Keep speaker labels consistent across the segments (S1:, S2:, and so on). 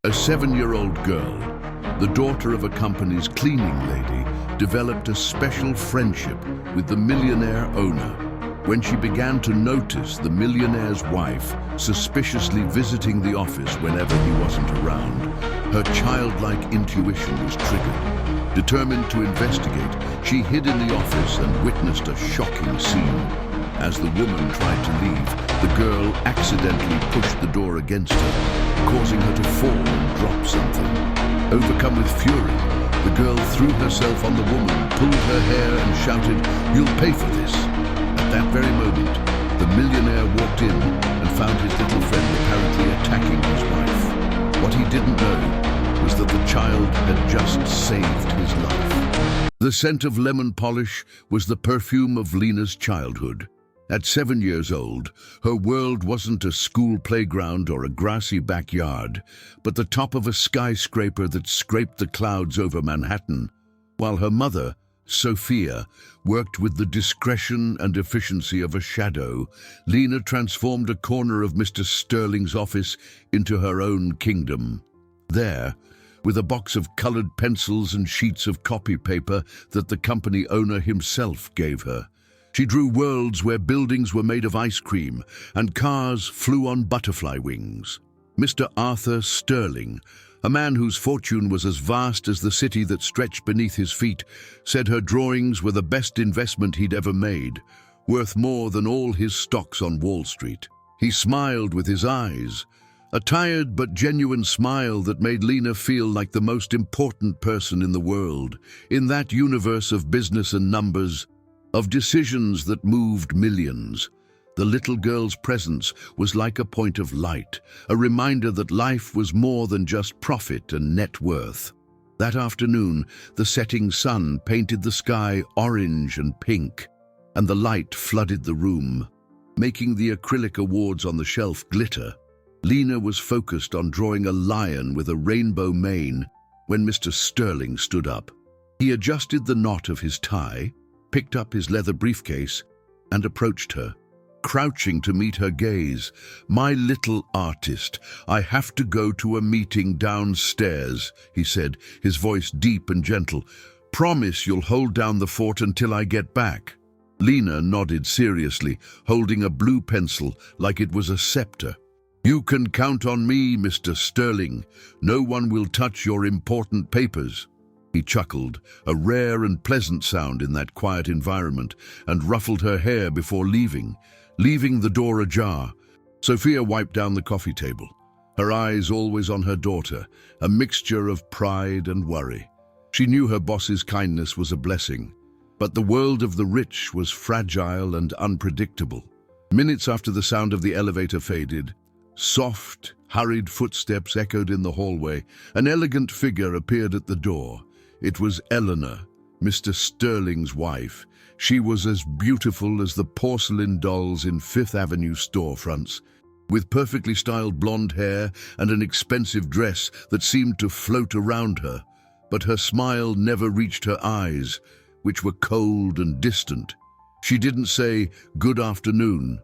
S1: A 7-year-old girl, the daughter of a company's cleaning lady, developed a special friendship with the millionaire owner. When she began to notice the millionaire's wife suspiciously visiting the office whenever he wasn't around, her childlike intuition was triggered. Determined to investigate, she hid in the office and witnessed a shocking scene. As the woman tried to leave, the girl accidentally pushed the door against her, causing her to fall and drop something. Overcome with fury, the girl threw herself on the woman, pulled her hair and shouted, "You'll pay for this." At that very moment, the millionaire walked in and found his little friend apparently attacking his wife. What he didn't know was that the child had just saved his life. The scent of lemon polish was the perfume of Lena's childhood. At 7 years old, her world wasn't a school playground or a grassy backyard, but the top of a skyscraper that scraped the clouds over Manhattan. While her mother, Sophia, worked with the discretion and efficiency of a shadow, Lena transformed a corner of Mr. Sterling's office into her own kingdom. There, with a box of colored pencils and sheets of copy paper that the company owner himself gave her, she drew worlds where buildings were made of ice cream and cars flew on butterfly wings. Mr. Arthur Sterling, a man whose fortune was as vast as the city that stretched beneath his feet, said her drawings were the best investment he'd ever made, worth more than all his stocks on Wall Street. He smiled with his eyes, a tired but genuine smile that made Lena feel like the most important person in the world, in that universe of business and numbers, of decisions that moved millions. The little girl's presence was like a point of light, a reminder that life was more than just profit and net worth. That afternoon, the setting sun painted the sky orange and pink, and the light flooded the room, making the acrylic awards on the shelf glitter. Lena was focused on drawing a lion with a rainbow mane when Mr. Sterling stood up. He adjusted the knot of his tie, picked up his leather briefcase, and approached her, crouching to meet her gaze. "My little artist, I have to go to a meeting downstairs," he said, his voice deep and gentle. "Promise you'll hold down the fort until I get back." Lena nodded seriously, holding a blue pencil like it was a scepter. "You can count on me, Mr. Sterling. No one will touch your important papers." He chuckled, a rare and pleasant sound in that quiet environment, and ruffled her hair before leaving the door ajar. Sophia wiped down the coffee table, her eyes always on her daughter, a mixture of pride and worry. She knew her boss's kindness was a blessing, but the world of the rich was fragile and unpredictable. Minutes after the sound of the elevator faded, soft, hurried footsteps echoed in the hallway. An elegant figure appeared at the door. It was Eleanor, Mr. Sterling's wife. She was as beautiful as the porcelain dolls in Fifth Avenue storefronts, with perfectly styled blonde hair and an expensive dress that seemed to float around her. But her smile never reached her eyes, which were cold and distant. She didn't say, "Good afternoon."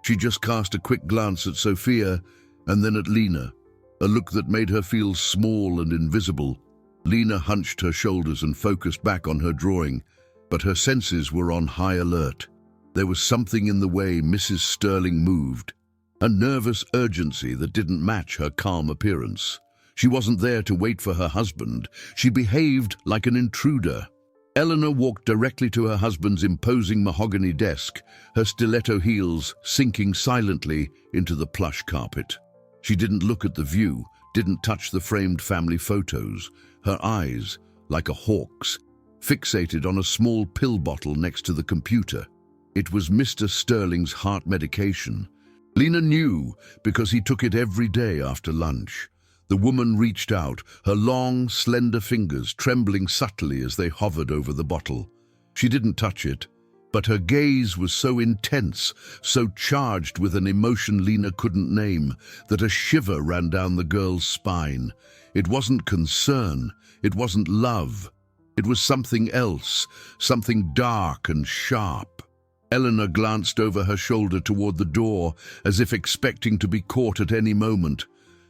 S1: She just cast a quick glance at Sophia and then at Lena, a look that made her feel small and invisible. Lena hunched her shoulders and focused back on her drawing, but her senses were on high alert. There was something in the way Mrs. Sterling moved, a nervous urgency that didn't match her calm appearance. She wasn't there to wait for her husband. She behaved like an intruder. Eleanor walked directly to her husband's imposing mahogany desk, her stiletto heels sinking silently into the plush carpet. She didn't look at the view, didn't touch the framed family photos. Her eyes, like a hawk's, fixated on a small pill bottle next to the computer. It was Mr. Sterling's heart medication. Lena knew because he took it every day after lunch. The woman reached out, her long, slender fingers trembling subtly as they hovered over the bottle. She didn't touch it, but her gaze was so intense, so charged with an emotion Lena couldn't name, that a shiver ran down the girl's spine. It wasn't concern, it wasn't love. It was something else, something dark and sharp. Eleanor glanced over her shoulder toward the door, as if expecting to be caught at any moment.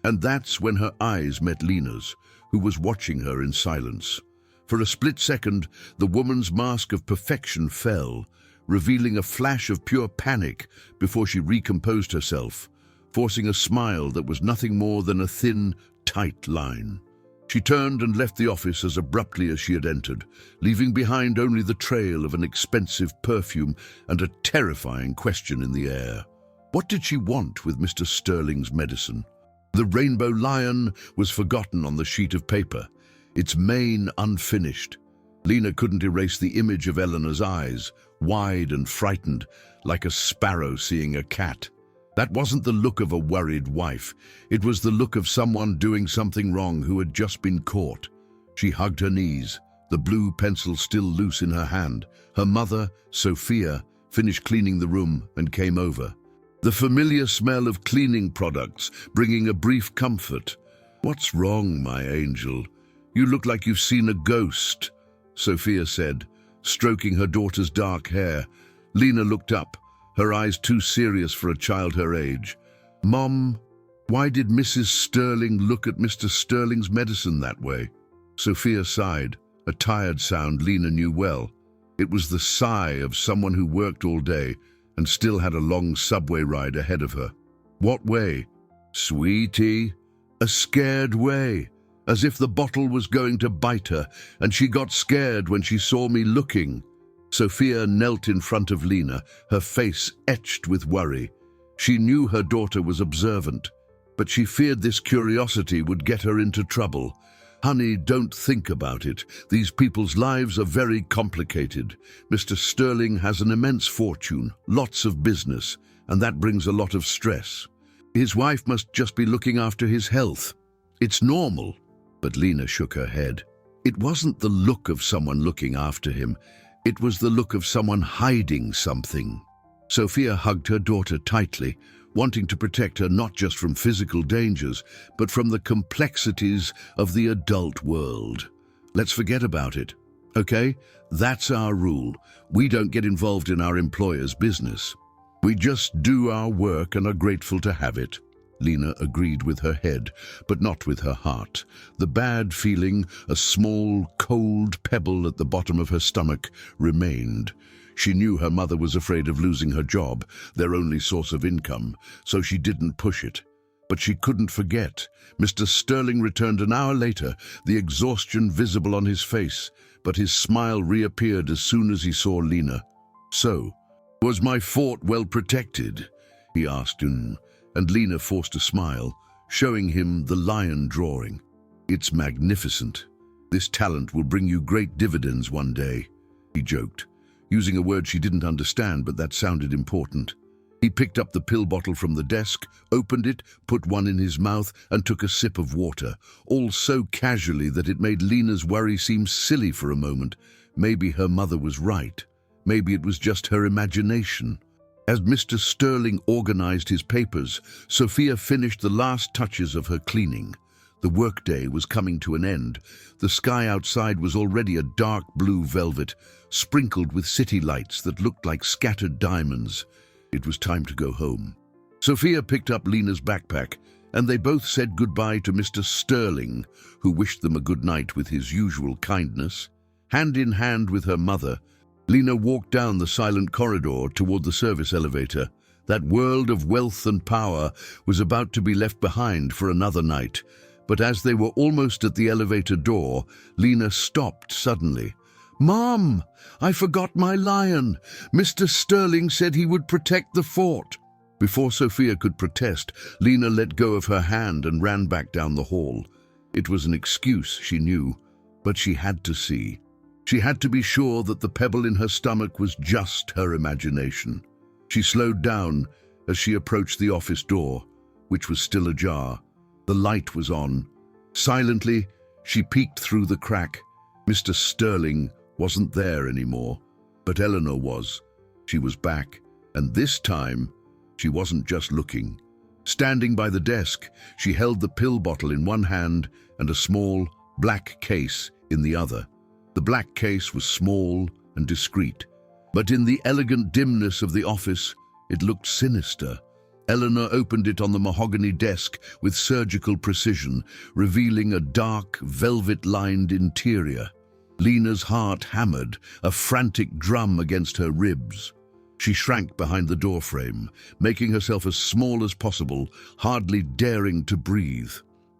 S1: And that's when her eyes met Lena's, who was watching her in silence. For a split second, the woman's mask of perfection fell, revealing a flash of pure panic before she recomposed herself, forcing a smile that was nothing more than a thin, tight line. She turned and left the office as abruptly as she had entered, leaving behind only the trail of an expensive perfume and a terrifying question in the air. What did she want with Mr. Sterling's medicine? The rainbow lion was forgotten on the sheet of paper, its mane unfinished. Lena couldn't erase the image of Eleanor's eyes, wide and frightened, like a sparrow seeing a cat. That wasn't the look of a worried wife. It was the look of someone doing something wrong who had just been caught. She hugged her knees, the blue pencil still loose in her hand. Her mother, Sophia, finished cleaning the room and came over. The familiar smell of cleaning products bringing a brief comfort. "What's wrong, my angel? You look like you've seen a ghost," Sophia said, stroking her daughter's dark hair. Lena looked up, her eyes too serious for a child her age. "Mom, why did Mrs. Sterling look at Mr. Sterling's medicine that way?" Sophia sighed, a tired sound Lena knew well. It was the sigh of someone who worked all day and still had a long subway ride ahead of her. "What way?" "Sweetie, a scared way, as if the bottle was going to bite her, and she got scared when she saw me looking." Sophia knelt in front of Lena, her face etched with worry. She knew her daughter was observant, but she feared this curiosity would get her into trouble. "Honey, don't think about it. These people's lives are very complicated. Mr. Sterling has an immense fortune, lots of business, and that brings a lot of stress. His wife must just be looking after his health. It's normal." But Lena shook her head. It wasn't the look of someone looking after him. It was the look of someone hiding something. Sophia hugged her daughter tightly, wanting to protect her not just from physical dangers, but from the complexities of the adult world. "Let's forget about it, okay? That's our rule. We don't get involved in our employer's business. We just do our work and are grateful to have it." Lena agreed with her head, but not with her heart. The bad feeling, a small, cold pebble at the bottom of her stomach, remained. She knew her mother was afraid of losing her job, their only source of income, so she didn't push it. But she couldn't forget. Mr. Sterling returned an hour later, the exhaustion visible on his face, but his smile reappeared as soon as he saw Lena. "So, was my fort well protected?" he asked, and Lena forced a smile, showing him the lion drawing. "It's magnificent. This talent will bring you great dividends one day," he joked, using a word she didn't understand, but that sounded important. He picked up the pill bottle from the desk, opened it, put one in his mouth, and took a sip of water, all so casually that it made Lena's worry seem silly for a moment. Maybe her mother was right. Maybe it was just her imagination. As Mr. Sterling organized his papers, Sophia finished the last touches of her cleaning. The workday was coming to an end. The sky outside was already a dark blue velvet, sprinkled with city lights that looked like scattered diamonds. It was time to go home. Sophia picked up Lena's backpack, and they both said goodbye to Mr. Sterling, who wished them a good night with his usual kindness. Hand in hand with her mother, Lena walked down the silent corridor toward the service elevator. That world of wealth and power was about to be left behind for another night. But as they were almost at the elevator door, Lena stopped suddenly. "Mom, I forgot my lion. Mr. Sterling said he would protect the fort." Before Sophia could protest, Lena let go of her hand and ran back down the hall. It was an excuse, she knew, but she had to see. She had to be sure that the pebble in her stomach was just her imagination. She slowed down as she approached the office door, which was still ajar. The light was on. Silently, she peeked through the crack. Mr. Sterling wasn't there anymore, but Eleanor was. She was back, and this time, she wasn't just looking. Standing by the desk, she held the pill bottle in one hand and a small, black case in the other. The black case was small and discreet, but in the elegant dimness of the office, it looked sinister. Eleanor opened it on the mahogany desk with surgical precision, revealing a dark, velvet-lined interior. Lena's heart hammered, a frantic drum against her ribs. She shrank behind the doorframe, making herself as small as possible, hardly daring to breathe.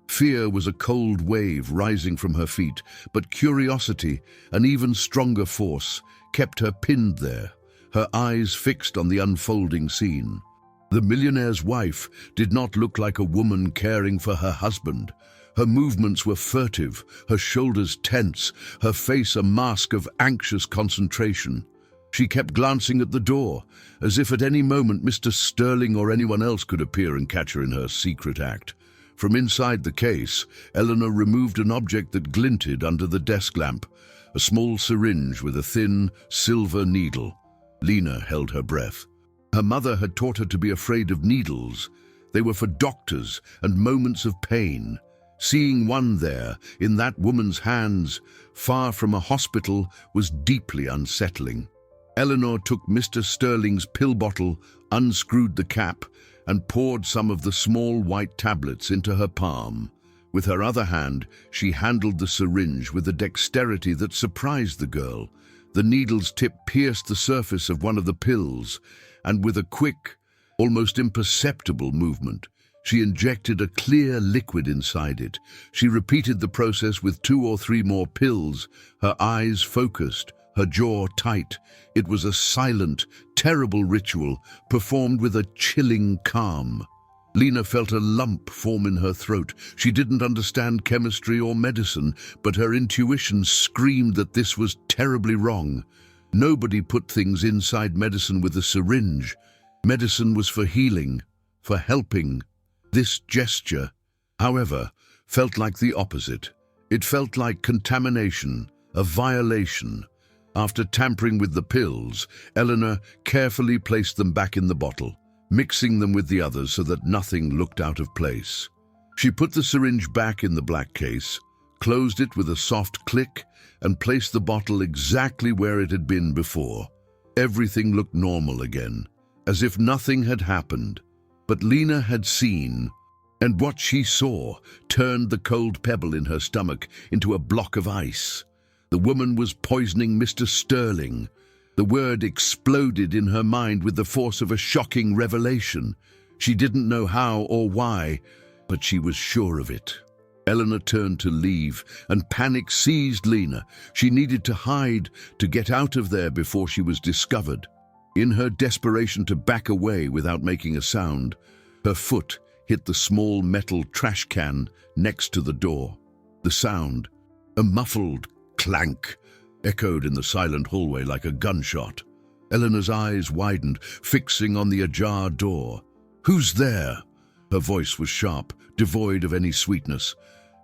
S1: Fear was a cold wave rising from her feet, but curiosity, an even stronger force, kept her pinned there, her eyes fixed on the unfolding scene. The millionaire's wife did not look like a woman caring for her husband. Her movements were furtive, her shoulders tense, her face a mask of anxious concentration. She kept glancing at the door, as if at any moment Mr. Sterling or anyone else could appear and catch her in her secret act. From inside the case, Eleanor removed an object that glinted under the desk lamp, a small syringe with a thin, silver needle. Lena held her breath. Her mother had taught her to be afraid of needles. They were for doctors and moments of pain. Seeing one there, in that woman's hands, far from a hospital, was deeply unsettling. Eleanor took Mr. Sterling's pill bottle, unscrewed the cap, and poured some of the small white tablets into her palm. With her other hand, she handled the syringe with a dexterity that surprised the girl. The needle's tip pierced the surface of one of the pills, and with a quick, almost imperceptible movement, she injected a clear liquid inside it. She repeated the process with 2 or 3 more pills, her eyes focused, her jaw tight. It was a silent, terrible ritual, performed with a chilling calm. Lena felt a lump form in her throat. She didn't understand chemistry or medicine, but her intuition screamed that this was terribly wrong. Nobody put things inside medicine with a syringe. Medicine was for healing, for helping. This gesture, however, felt like the opposite. It felt like contamination, a violation. After tampering with the pills, Eleanor carefully placed them back in the bottle, mixing them with the others so that nothing looked out of place. She put the syringe back in the black case, closed it with a soft click, and placed the bottle exactly where it had been before. Everything looked normal again, as if nothing had happened. But Lena had seen, and what she saw turned the cold pebble in her stomach into a block of ice. The woman was poisoning Mr. Sterling. The word exploded in her mind with the force of a shocking revelation. She didn't know how or why, but she was sure of it. Eleanor turned to leave, and panic seized Lena. She needed to hide, to get out of there before she was discovered. In her desperation to back away without making a sound, her foot hit the small metal trash can next to the door. The sound, a muffled clank, echoed in the silent hallway like a gunshot. Eleanor's eyes widened, fixing on the ajar door. "Who's there?" Her voice was sharp, devoid of any sweetness.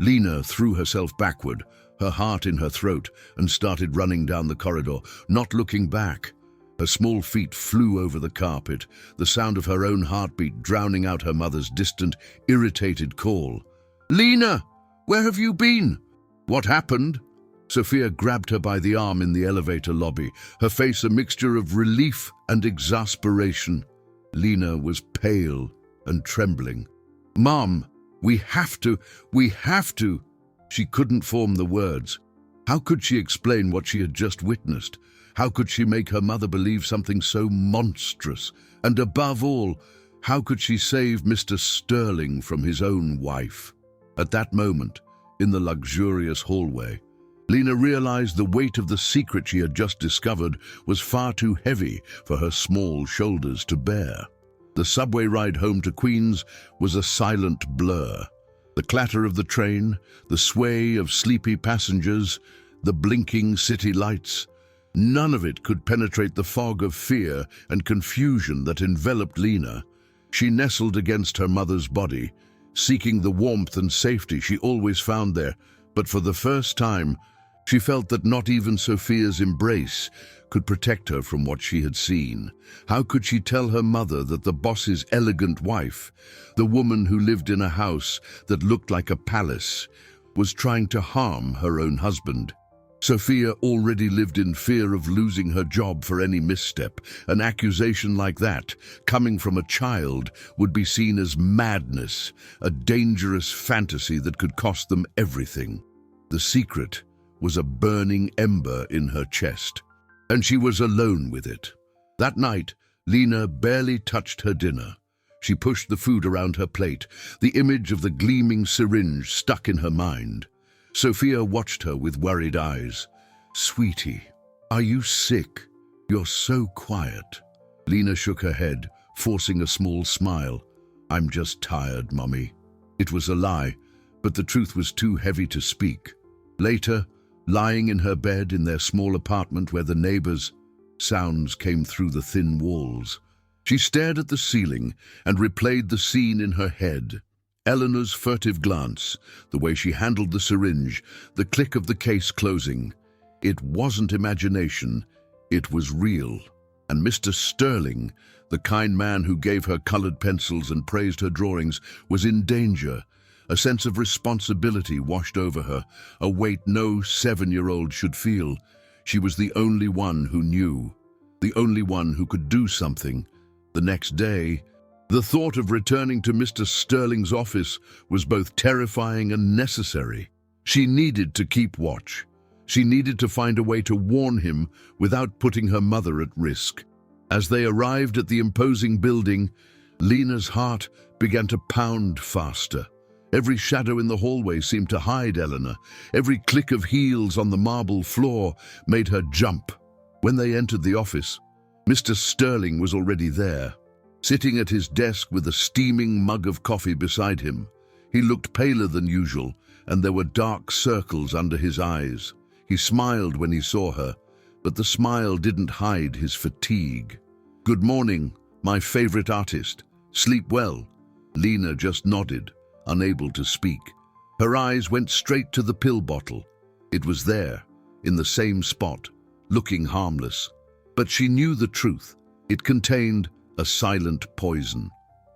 S1: Lena threw herself backward, her heart in her throat, and started running down the corridor, not looking back. Her small feet flew over the carpet, the sound of her own heartbeat drowning out her mother's distant, irritated call. "Lena, where have you been? What happened?" Sophia grabbed her by the arm in the elevator lobby, her face a mixture of relief and exasperation. Lena was pale and trembling. "Mom, we have to. She couldn't form the words. How could she explain what she had just witnessed? How could she make her mother believe something so monstrous? And above all, how could she save Mr. Sterling from his own wife? At that moment, in the luxurious hallway, Lena realized the weight of the secret she had just discovered was far too heavy for her small shoulders to bear. The subway ride home to Queens was a silent blur. The clatter of the train, the sway of sleepy passengers, the blinking city lights, none of it could penetrate the fog of fear and confusion that enveloped Lena. She nestled against her mother's body, seeking the warmth and safety she always found there, but for the first time, she felt that not even Sophia's embrace could protect her from what she had seen. How could she tell her mother that the boss's elegant wife, the woman who lived in a house that looked like a palace, was trying to harm her own husband? Sophia already lived in fear of losing her job for any misstep. An accusation like that, coming from a child, would be seen as madness, a dangerous fantasy that could cost them everything. The secret was a burning ember in her chest, and she was alone with it. That night, Lena barely touched her dinner. She pushed the food around her plate, the image of the gleaming syringe stuck in her mind. Sophia watched her with worried eyes. "Sweetie, are you sick? You're so quiet." Lena shook her head, forcing a small smile. "I'm just tired, Mummy." It was a lie, but the truth was too heavy to speak. Later, lying in her bed in their small apartment where the neighbors' sounds came through the thin walls, she stared at the ceiling and replayed the scene in her head. Eleanor's furtive glance, the way she handled the syringe, the click of the case closing. It wasn't imagination, it was real. And Mr. Sterling, the kind man who gave her colored pencils and praised her drawings, was in danger. A sense of responsibility washed over her, a weight no 7-year-old should feel. She was the only one who knew, the only one who could do something. The next day, the thought of returning to Mr. Sterling's office was both terrifying and necessary. She needed to keep watch. She needed to find a way to warn him without putting her mother at risk. As they arrived at the imposing building, Lena's heart began to pound faster. Every shadow in the hallway seemed to hide Eleanor. Every click of heels on the marble floor made her jump. When they entered the office, Mr. Sterling was already there, sitting at his desk with a steaming mug of coffee beside him. He looked paler than usual, and there were dark circles under his eyes. He smiled when he saw her, but the smile didn't hide his fatigue. "Good morning, my favorite artist. Sleep well?" Lena just nodded, unable to speak. Her eyes went straight to the pill bottle. It was there, in the same spot, looking harmless. But she knew the truth. It contained a silent poison.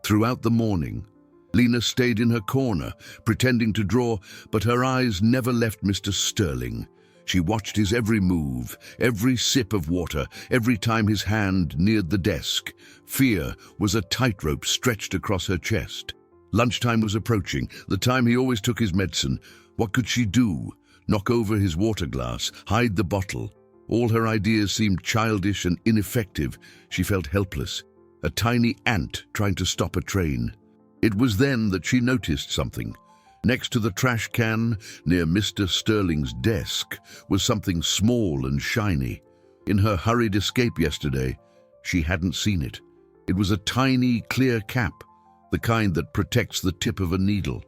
S1: Throughout the morning, Lena stayed in her corner, pretending to draw, but her eyes never left Mr. Sterling. She watched his every move, every sip of water, every time his hand neared the desk. Fear was a tightrope stretched across her chest. Lunchtime was approaching, the time he always took his medicine. What could she do? Knock over his water glass, hide the bottle? All her ideas seemed childish and ineffective. She felt helpless, a tiny ant trying to stop a train. It was then that she noticed something. Next to the trash can, near Mr. Sterling's desk, was something small and shiny. In her hurried escape yesterday, she hadn't seen it. It was a tiny, clear cap, the kind that protects the tip of a needle.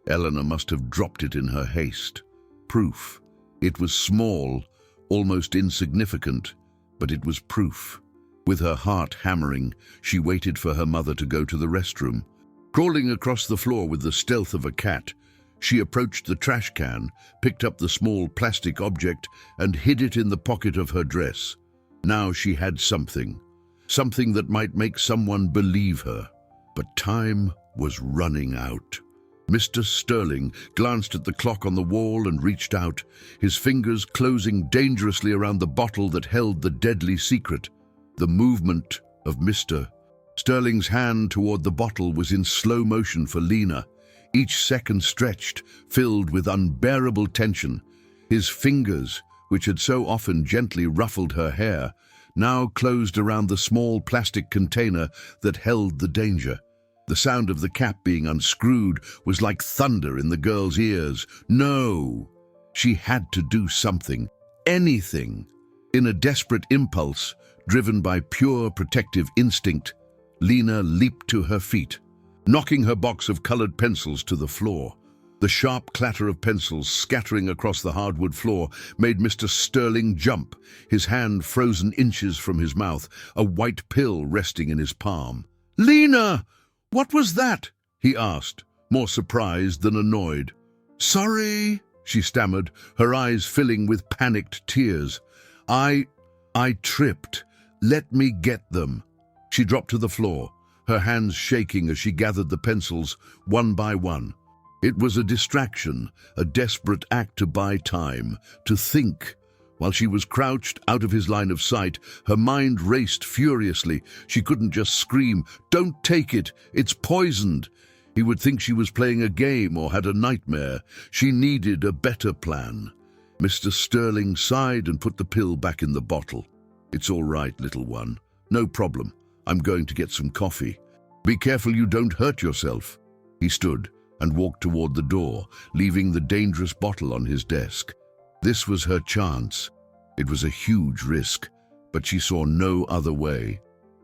S1: Eleanor must have dropped it in her haste. Proof. It was small, almost insignificant, but it was proof. With her heart hammering, she waited for her mother to go to the restroom. Crawling across the floor with the stealth of a cat, she approached the trash can, picked up the small plastic object, and hid it in the pocket of her dress. Now she had something that might make someone believe her. But time was running out. Mr. Sterling glanced at the clock on the wall and reached out, his fingers closing dangerously around the bottle that held the deadly secret. The movement of Mr. Sterling's hand toward the bottle was in slow motion for Lena, each second stretched, filled with unbearable tension. His fingers, which had so often gently ruffled her hair, now closed around the small plastic container that held the danger. The sound of the cap being unscrewed was like thunder in the girl's ears. No! She had to do something, anything. In a desperate impulse, driven by pure protective instinct, Lena leaped to her feet, knocking her box of colored pencils to the floor. The sharp clatter of pencils scattering across the hardwood floor made Mr. Sterling jump, his hand frozen inches from his mouth, a white pill resting in his palm. "Lena! What was that?" he asked, more surprised than annoyed. "Sorry," she stammered, her eyes filling with panicked tears. I tripped. Let me get them." She dropped to the floor, her hands shaking as she gathered the pencils one by one. It was a distraction, a desperate act to buy time, to think, While she was crouched out of his line of sight, her mind raced furiously. She couldn't just scream, "Don't take it, it's poisoned." He would think she was playing a game or had a nightmare. She needed a better plan. Mr. Sterling sighed and put the pill back in the bottle. "It's all right, little one. No problem. I'm going to get some coffee. Be careful you don't hurt yourself." He stood and walked toward the door, leaving the dangerous bottle on his desk. This was her chance. It was a huge risk, but she saw no other way.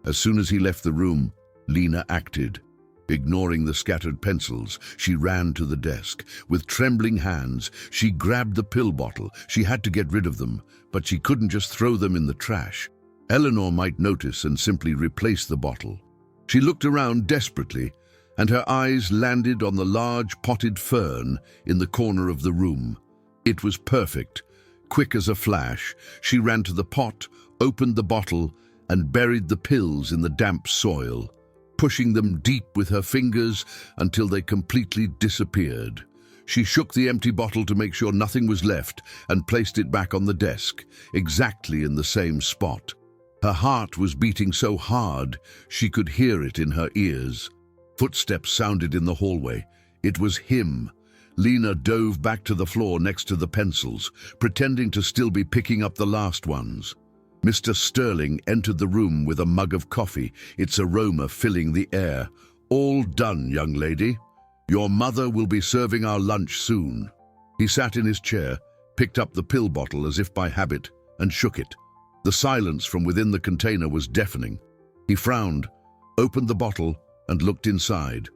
S1: As soon as he left the room, Lena acted. Ignoring the scattered pencils, she ran to the desk. With trembling hands, she grabbed the pill bottle. She had to get rid of them, but she couldn't just throw them in the trash. Eleanor might notice and simply replace the bottle. She looked around desperately, and her eyes landed on the large potted fern in the corner of the room. It was perfect. Quick as a flash, she ran to the pot, opened the bottle, and buried the pills in the damp soil, pushing them deep with her fingers until they completely disappeared. She shook the empty bottle to make sure nothing was left and placed it back on the desk, exactly in the same spot. Her heart was beating so hard she could hear it in her ears. Footsteps sounded in the hallway. It was him. Lena dove back to the floor next to the pencils, pretending to still be picking up the last ones. Mr. Sterling entered the room with a mug of coffee, its aroma filling the air. "All done, young lady. Your mother will be serving our lunch soon." He sat in his chair, picked up the pill bottle as if by habit, and shook it. The silence from within the container was deafening. He frowned, opened the bottle, and looked inside.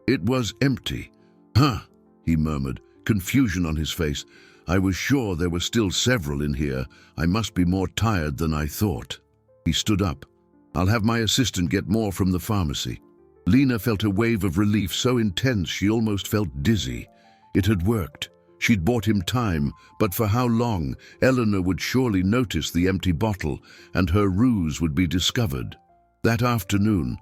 S1: It was empty. "Huh," he murmured, confusion on his face. "I was sure there were still several in here. I must be more tired than I thought." He stood up. "I'll have my assistant get more from the pharmacy." Lena felt a wave of relief so intense she almost felt dizzy. It had worked. She'd bought him time, but for how long? Eleanor would surely notice the empty bottle, and her ruse would be discovered. That afternoon,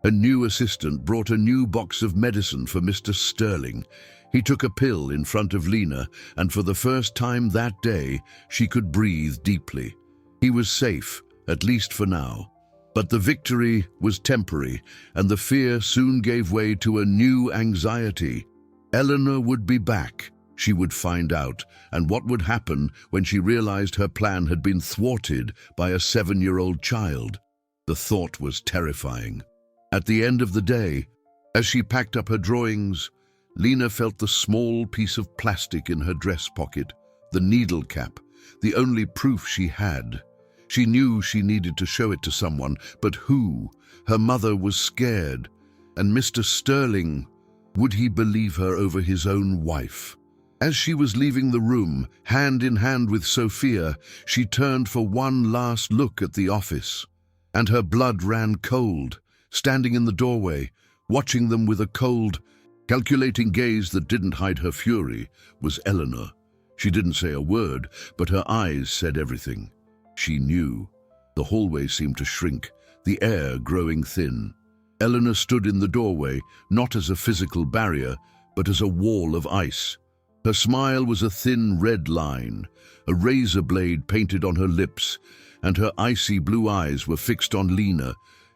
S1: a new assistant brought a new box of medicine for Mr. Sterling. He took a pill in front of Lena, and for the first time that day, she could breathe deeply. He was safe, at least for now. But the victory was temporary, and the fear soon gave way to a new anxiety. Eleanor would be back. She would find out, and what would happen when she realized her plan had been thwarted by a 7-year-old child? The thought was terrifying. At the end of the day, as she packed up her drawings, Lena felt the small piece of plastic in her dress pocket, the needle cap, the only proof she had. She knew she needed to show it to someone, but who? Her mother was scared. And Mr. Sterling, would he believe her over his own wife? As she was leaving the room, hand in hand with Sophia, she turned for one last look at the office. And her blood ran cold, standing in the doorway, watching them with a cold, calculating gaze that didn't hide her fury, was Eleanor. She didn't say a word, but her eyes said everything. She knew. The hallway seemed to shrink, the air growing thin. Eleanor stood in the doorway, not as a physical barrier, but as a wall of ice. Her smile was a thin red line, a razor blade painted on her lips, and her icy blue eyes were fixed on Lena,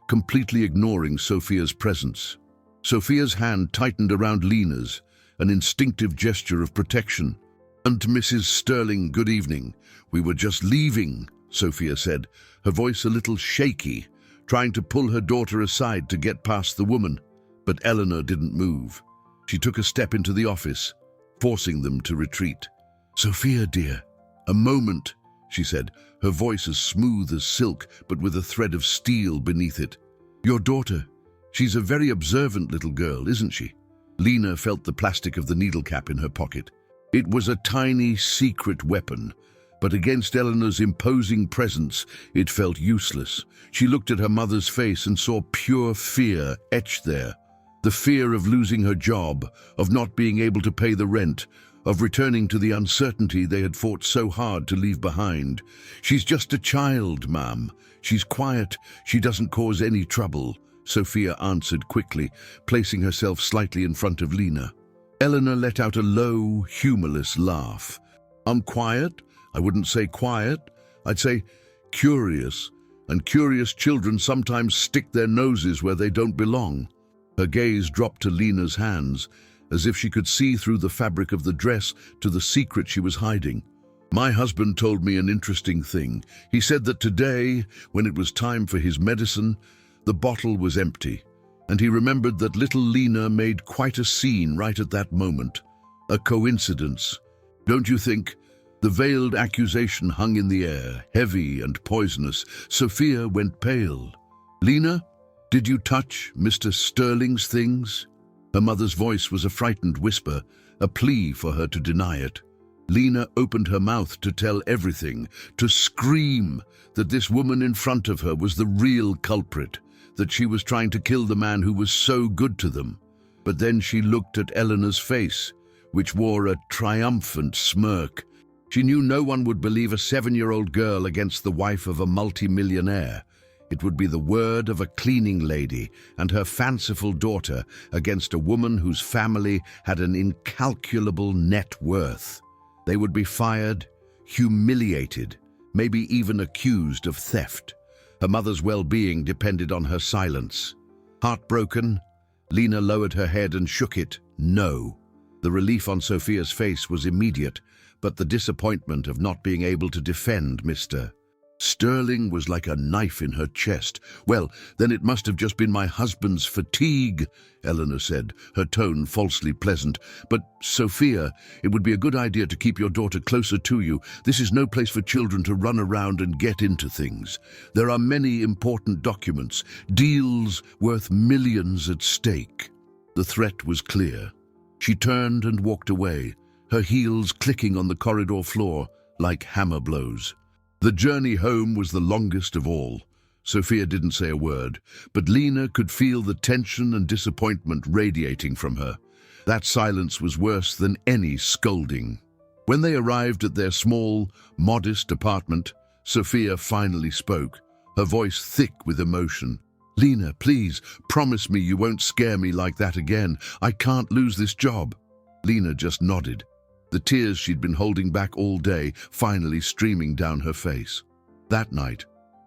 S1: completely ignoring Sophia's presence. Sophia's hand tightened around Lena's, an instinctive gesture of protection. "And Mrs. Sterling, good evening. We were just leaving," Sophia said, her voice a little shaky, trying to pull her daughter aside to get past the woman. But Eleanor didn't move. She took a step into the office, forcing them to retreat. "Sophia, dear, a moment," she said, her voice as smooth as silk, but with a thread of steel beneath it. "Your daughter, she's a very observant little girl, isn't she?" Lena felt the plastic of the needle cap in her pocket. It was a tiny, secret weapon, but against Eleanor's imposing presence, it felt useless. She looked at her mother's face and saw pure fear etched there. The fear of losing her job, of not being able to pay the rent, of returning to the uncertainty they had fought so hard to leave behind. "She's just a child, Ma'am. She's quiet. She doesn't cause any trouble," Sophia answered quickly, placing herself slightly in front of Lena. Eleanor let out a low, humorless laugh. "I'm quiet? I wouldn't say quiet. I'd say curious, and curious children sometimes stick their noses where they don't belong. Her gaze dropped to Lena's hands, as if she could see through the fabric of the dress to the secret she was hiding. My husband told me an interesting thing. He said that today, when it was time for his medicine, the bottle was empty, and he remembered that little Lena made quite a scene right at that moment. A coincidence, don't you think? The veiled accusation hung in the air, heavy and poisonous. Sophia went pale. "Lena, did you touch Mr. Sterling's things?" Her mother's voice was a frightened whisper, a plea for her to deny it. Lena opened her mouth to tell everything, to scream that this woman in front of her was the real culprit, that she was trying to kill the man who was so good to them. But then she looked at Eleanor's face, which wore a triumphant smirk. She knew no one would believe a 7-year-old girl against the wife of a multi-millionaire. It would be the word of a cleaning lady and her fanciful daughter against a woman whose family had an incalculable net worth. They would be fired, humiliated, maybe even accused of theft. Her mother's well-being depended on her silence. Heartbroken, Lena lowered her head and shook it. No. The relief on Sophia's face was immediate, but the disappointment of not being able to defend Mr. Sterling was like a knife in her chest. "Well, then it must have just been my husband's fatigue," Eleanor said, her tone falsely pleasant. "But, Sophia, it would be a good idea to keep your daughter closer to you. This is no place for children to run around and get into things. There are many important documents, deals worth millions at stake." The threat was clear. She turned and walked away, her heels clicking on the corridor floor like hammer blows. The journey home was the longest of all. Sophia didn't say a word, but Lena could feel the tension and disappointment radiating from her. That silence was worse than any scolding. When they arrived at their small, modest apartment, Sophia finally spoke, her voice thick with emotion. "Lena, please, promise me you won't scare me like that again. I can't lose this job." Lena just nodded, the tears she'd been holding back all day finally streaming down her face. That night,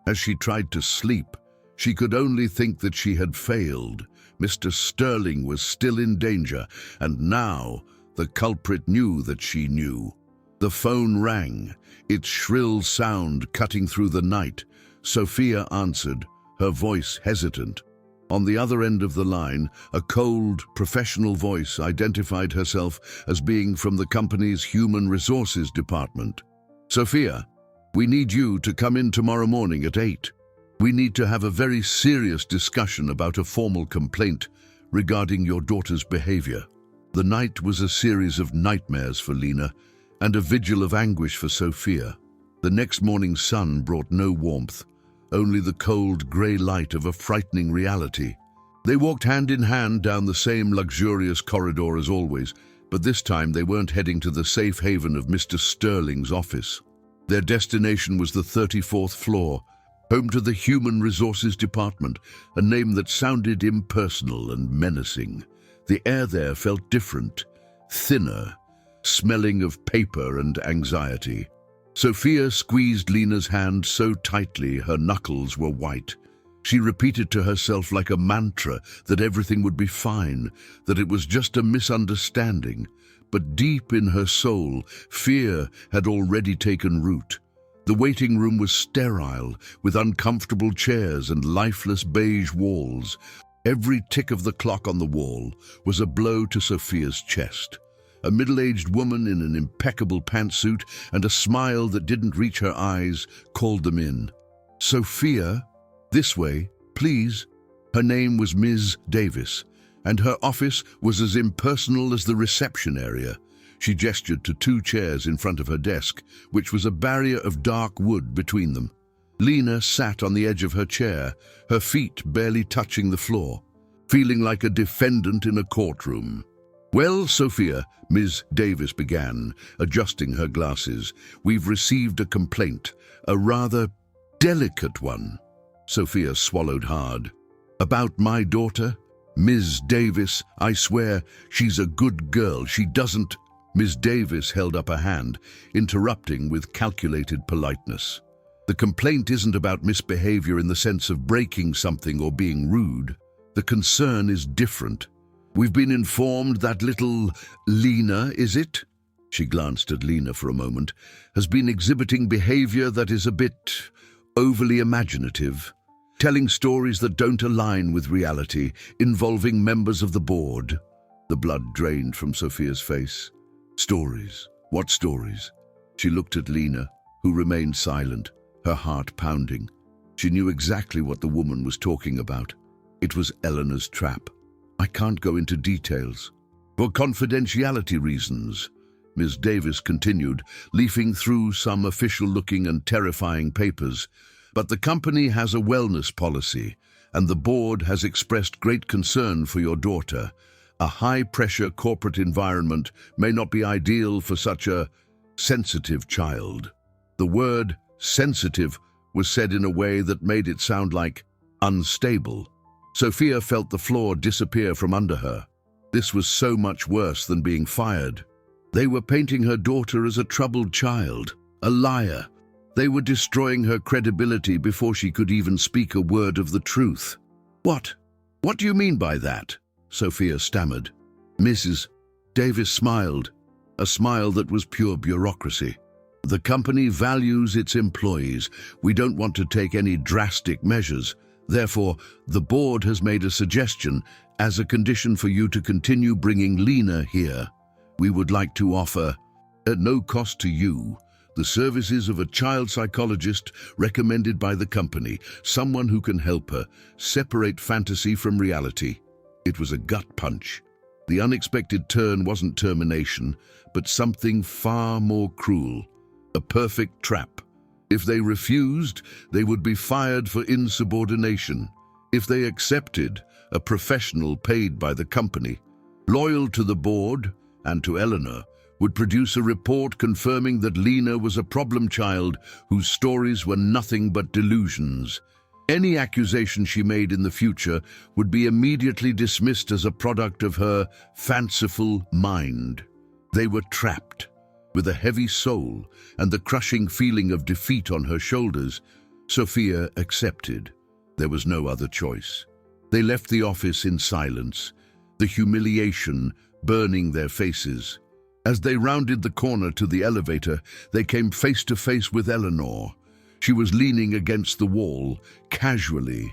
S1: as she tried to sleep, she could only think that she had failed. Mr. Sterling was still in danger, and now the culprit knew that she knew. The phone rang, its shrill sound cutting through the night. Sophia answered, her voice hesitant. On the other end of the line, a cold, professional voice identified herself as being from the company's Human Resources Department. "Sophia, we need you to come in tomorrow morning at 8. We need to have a very serious discussion about a formal complaint regarding your daughter's behavior." The night was a series of nightmares for Lena and a vigil of anguish for Sophia. The next morning's sun brought no warmth, only the cold grey light of a frightening reality. They walked hand in hand down the same luxurious corridor as always, but this time they weren't heading to the safe haven of Mr. Sterling's office. Their destination was the 34th floor, home to the Human Resources Department, a name that sounded impersonal and menacing. The air there felt different, thinner, smelling of paper and anxiety. Sophia squeezed Lena's hand so tightly her knuckles were white. She repeated to herself like a mantra that everything would be fine, that it was just a misunderstanding. But deep in her soul, fear had already taken root. The waiting room was sterile, with uncomfortable chairs and lifeless beige walls. Every tick of the clock on the wall was a blow to Sophia's chest. A middle-aged woman in an impeccable pantsuit and a smile that didn't reach her eyes called them in. "Sophia, this way, please." Her name was Ms. Davis, and her office was as impersonal as the reception area. She gestured to 2 chairs in front of her desk, which was a barrier of dark wood between them. Lena sat on the edge of her chair, her feet barely touching the floor, feeling like a defendant in a courtroom. "Well, Sophia," Ms. Davis began, adjusting her glasses, "we've received a complaint, a rather delicate one." Sophia swallowed hard. "About my daughter? Ms. Davis, I swear, she's a good girl. She doesn't—" Ms. Davis held up a hand, interrupting with calculated politeness. The complaint isn't about misbehavior in the sense of breaking something or being rude. The concern is different. We've been informed that little Lena, is it? She glanced at Lena for a moment, has been exhibiting behavior that is a bit overly imaginative, telling stories that don't align with reality, involving members of the board. The blood drained from Sophia's face. Stories? What stories? She looked at Lena, who remained silent, her heart pounding. She knew exactly what the woman was talking about. It was Eleanor's trap. I can't go into details. For confidentiality reasons, Ms. Davis continued, leafing through some official-looking and terrifying papers. But the company has a wellness policy, and the board has expressed great concern for your daughter. A high-pressure corporate environment may not be ideal for such a sensitive child. The word sensitive was said in a way that made it sound like unstable. Sophia felt the floor disappear from under her. This was so much worse than being fired. They were painting her daughter as a troubled child, a liar. They were destroying her credibility before she could even speak a word of the truth. What? What do you mean by that? Sophia stammered. Mrs. Davis smiled, a smile that was pure bureaucracy. The company values its employees. We don't want to take any drastic measures. Therefore, the board has made a suggestion as a condition for you to continue bringing Lena here. We would like to offer, at no cost to you, the services of a child psychologist recommended by the company, someone who can help her separate fantasy from reality. It was a gut punch. The unexpected turn wasn't termination, but something far more cruel. A perfect trap. If they refused, they would be fired for insubordination. If they accepted, a professional paid by the company, loyal to the board and to Eleanor, would produce a report confirming that Lena was a problem child whose stories were nothing but delusions. Any accusation she made in the future would be immediately dismissed as a product of her fanciful mind. They were trapped. With a heavy soul and the crushing feeling of defeat on her shoulders, Sophia accepted. There was no other choice. They left the office in silence, the humiliation burning their faces. As they rounded the corner to the elevator, they came face to face with Eleanor. She was leaning against the wall, casually,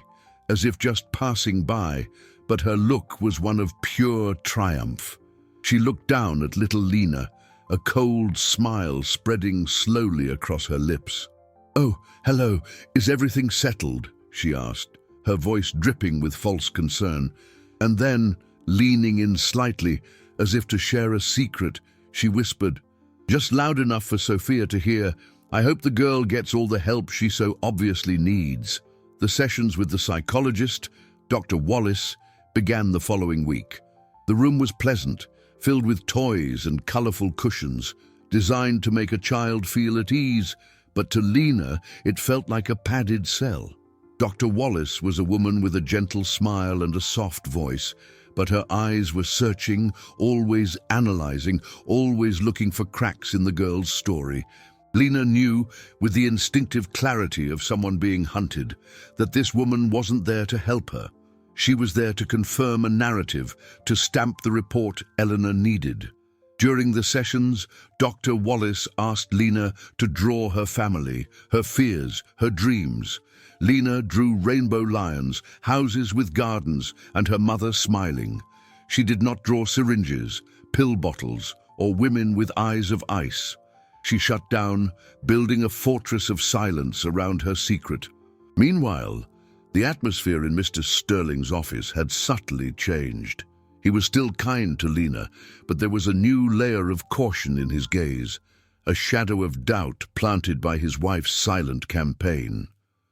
S1: as if just passing by, but her look was one of pure triumph. She looked down at little Lena, a cold smile spreading slowly across her lips. "Oh, hello, is everything settled?" she asked, her voice dripping with false concern. And then, leaning in slightly, as if to share a secret, she whispered, just loud enough for Sophia to hear, "I hope the girl gets all the help she so obviously needs." The sessions with the psychologist, Dr. Wallace, began the following week. The room was pleasant, filled with toys and colorful cushions, designed to make a child feel at ease, but to Lena it felt like a padded cell. Dr. Wallace was a woman with a gentle smile and a soft voice, but her eyes were searching, always analyzing, always looking for cracks in the girl's story. Lena knew, with the instinctive clarity of someone being hunted, that this woman wasn't there to help her. She was there to confirm a narrative, to stamp the report Eleanor needed. During the sessions, Dr. Wallace asked Lena to draw her family, her fears, her dreams. Lena drew rainbow lions, houses with gardens, and her mother smiling. She did not draw syringes, pill bottles, or women with eyes of ice. She shut down, building a fortress of silence around her secret. Meanwhile, the atmosphere in Mr. Sterling's office had subtly changed. He was still kind to Lena, but there was a new layer of caution in his gaze, a shadow of doubt planted by his wife's silent campaign.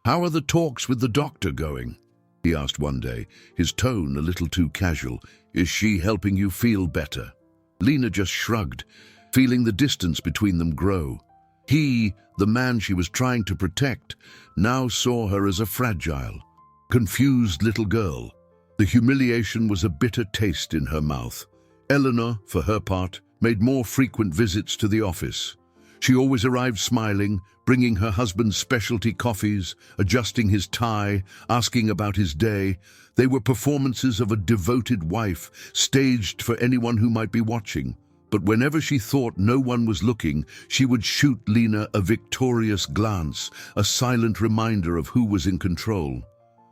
S1: "How are the talks with the doctor going?" he asked one day, his tone a little too casual. "Is she helping you feel better?" Lena just shrugged, feeling the distance between them grow. He, the man she was trying to protect, now saw her as a fragile, confused little girl. The humiliation was a bitter taste in her mouth. Eleanor, for her part, made more frequent visits to the office. She always arrived smiling, bringing her husband specialty coffees, adjusting his tie, asking about his day. They were performances of a devoted wife, staged for anyone who might be watching. But whenever she thought no one was looking, she would shoot Lena a victorious glance, a silent reminder of who was in control.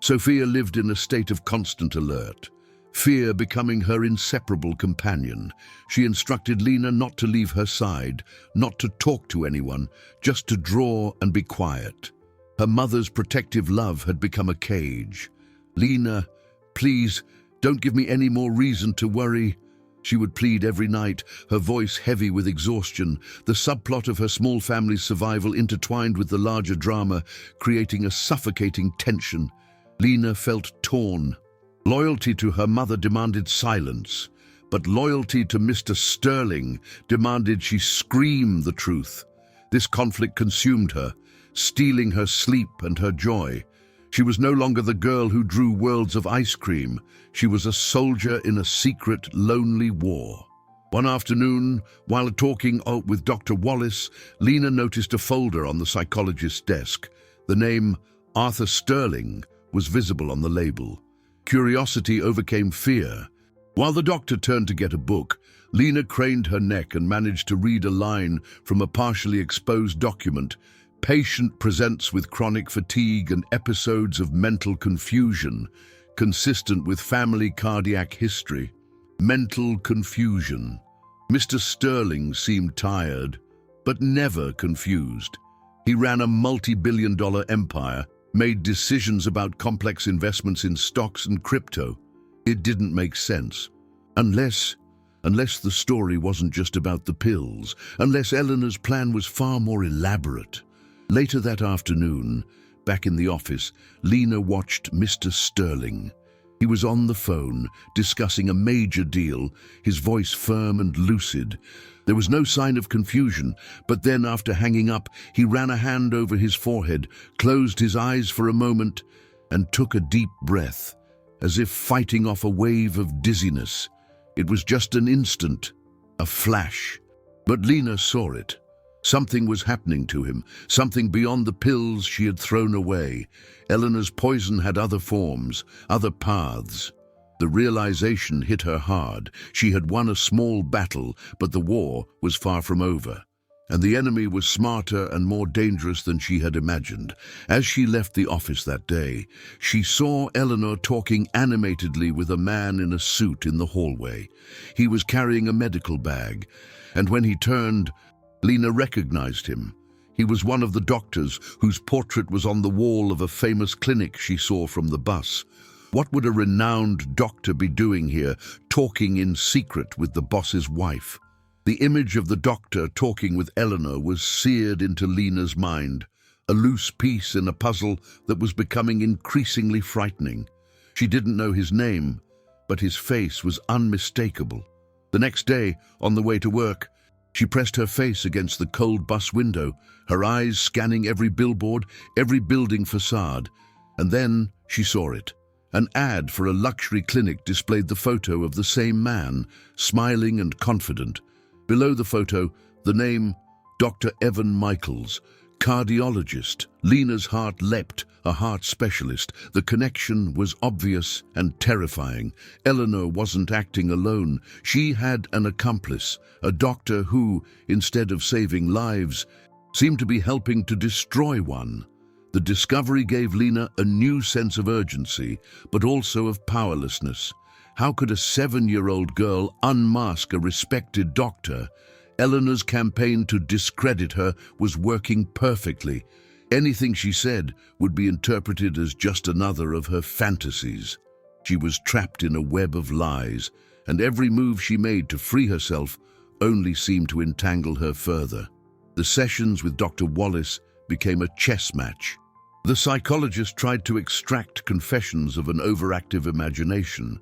S1: Sophia lived in a state of constant alert, fear becoming her inseparable companion. She instructed Lena not to leave her side, not to talk to anyone, just to draw and be quiet. Her mother's protective love had become a cage. "Lena, please, don't give me any more reason to worry," she would plead every night, her voice heavy with exhaustion, the subplot of her small family's survival intertwined with the larger drama, creating a suffocating tension. Lena felt torn. Loyalty to her mother demanded silence, but loyalty to Mr. Sterling demanded she scream the truth. This conflict consumed her, stealing her sleep and her joy. She was no longer the girl who drew worlds of ice cream. She was a soldier in a secret, lonely war. One afternoon, while talking with Dr. Wallace, Lena noticed a folder on the psychologist's desk. The name Arthur Sterling was visible on the label. Curiosity overcame fear. While the doctor turned to get a book, Lena craned her neck and managed to read a line from a partially exposed document. "Patient presents with chronic fatigue and episodes of mental confusion, consistent with family cardiac history." Mental confusion. Mr. Sterling seemed tired, but never confused. He ran a multi-billion-dollar empire, made decisions about complex investments in stocks and crypto. It didn't make sense. Unless the story wasn't just about the pills, unless Eleanor's plan was far more elaborate. Later that afternoon, back in the office, Lena watched Mr. Sterling. He was on the phone, discussing a major deal, his voice firm and lucid. There was no sign of confusion, but then after hanging up, he ran a hand over his forehead, closed his eyes for a moment, and took a deep breath, as if fighting off a wave of dizziness. It was just an instant, a flash. But Lena saw it. Something was happening to him, something beyond the pills she had thrown away. Eleanor's poison had other forms, other paths. The realization hit her hard. She had won a small battle, but the war was far from over. And the enemy was smarter and more dangerous than she had imagined. As she left the office that day, she saw Eleanor talking animatedly with a man in a suit in the hallway. He was carrying a medical bag, and when he turned, Lena recognized him. He was one of the doctors whose portrait was on the wall of a famous clinic she saw from the bus. What would a renowned doctor be doing here, talking in secret with the boss's wife? The image of the doctor talking with Eleanor was seared into Lena's mind, a loose piece in a puzzle that was becoming increasingly frightening. She didn't know his name, but his face was unmistakable. The next day, on the way to work, she pressed her face against the cold bus window, her eyes scanning every billboard, every building facade. And then she saw it. An ad for a luxury clinic displayed the photo of the same man, smiling and confident. Below the photo, the name Dr. Evan Michaels, cardiologist. Lena's heart leapt, a heart specialist. The connection was obvious and terrifying. Eleanor wasn't acting alone. She had an accomplice, a doctor who, instead of saving lives, seemed to be helping to destroy one. The discovery gave Lena a new sense of urgency, but also of powerlessness. How could a 7-year-old girl unmask a respected doctor? Eleanor's campaign to discredit her was working perfectly. Anything she said would be interpreted as just another of her fantasies. She was trapped in a web of lies, and every move she made to free herself only seemed to entangle her further. The sessions with Dr. Wallace became a chess match. The psychologist tried to extract confessions of an overactive imagination,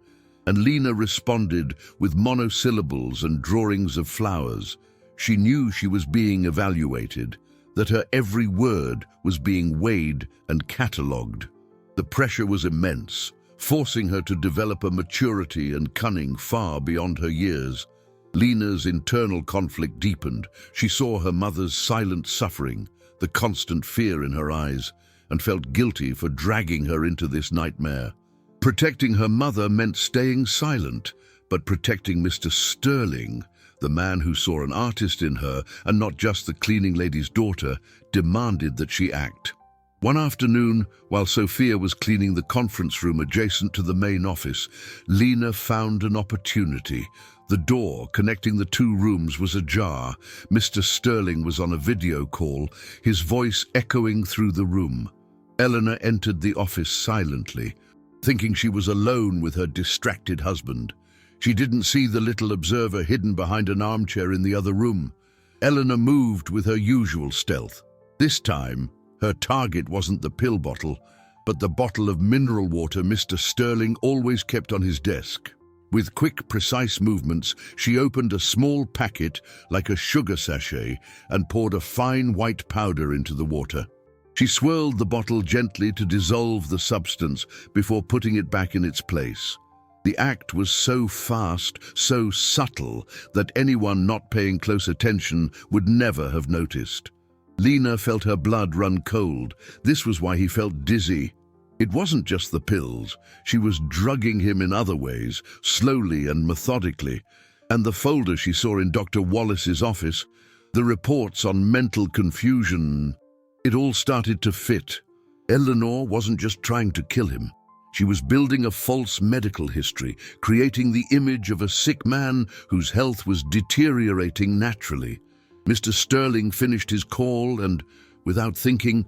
S1: and Lena responded with monosyllables and drawings of flowers. She knew she was being evaluated, that her every word was being weighed and catalogued. The pressure was immense, forcing her to develop a maturity and cunning far beyond her years. Lena's internal conflict deepened. She saw her mother's silent suffering, the constant fear in her eyes, and felt guilty for dragging her into this nightmare. Protecting her mother meant staying silent, but protecting Mr. Sterling, the man who saw an artist in her and not just the cleaning lady's daughter, demanded that she act. One afternoon, while Sophia was cleaning the conference room adjacent to the main office, Lena found an opportunity. The door connecting the two rooms was ajar. Mr. Sterling was on a video call, his voice echoing through the room. Eleanor entered the office silently, thinking she was alone with her distracted husband. She didn't see the little observer hidden behind an armchair in the other room. Eleanor moved with her usual stealth. This time, her target wasn't the pill bottle, but the bottle of mineral water Mr. Sterling always kept on his desk. With quick, precise movements, she opened a small packet like a sugar sachet and poured a fine white powder into the water. She swirled the bottle gently to dissolve the substance before putting it back in its place. The act was so fast, so subtle, that anyone not paying close attention would never have noticed. Lena felt her blood run cold. This was why he felt dizzy. It wasn't just the pills. She was drugging him in other ways, slowly and methodically. And the folder she saw in Dr. Wallace's office, the reports on mental confusion, it all started to fit. Eleanor wasn't just trying to kill him. She was building a false medical history, creating the image of a sick man whose health was deteriorating naturally. Mr. Sterling finished his call and, without thinking,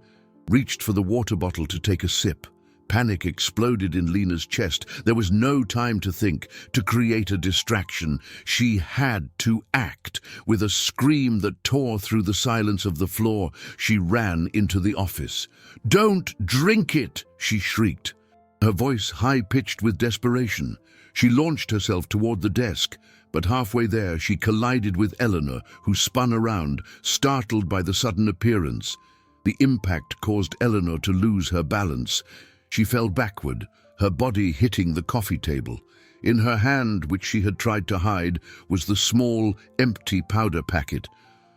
S1: reached for the water bottle to take a sip. Panic exploded in Lena's chest. There was no time to think, to create a distraction. She had to act. With a scream that tore through the silence of the floor, she ran into the office. "Don't drink it!" she shrieked, her voice high-pitched with desperation. She launched herself toward the desk, but halfway there she collided with Eleanor, who spun around, startled by the sudden appearance. The impact caused Eleanor to lose her balance. She fell backward, her body hitting the coffee table. In her hand, which she had tried to hide, was the small, empty powder packet.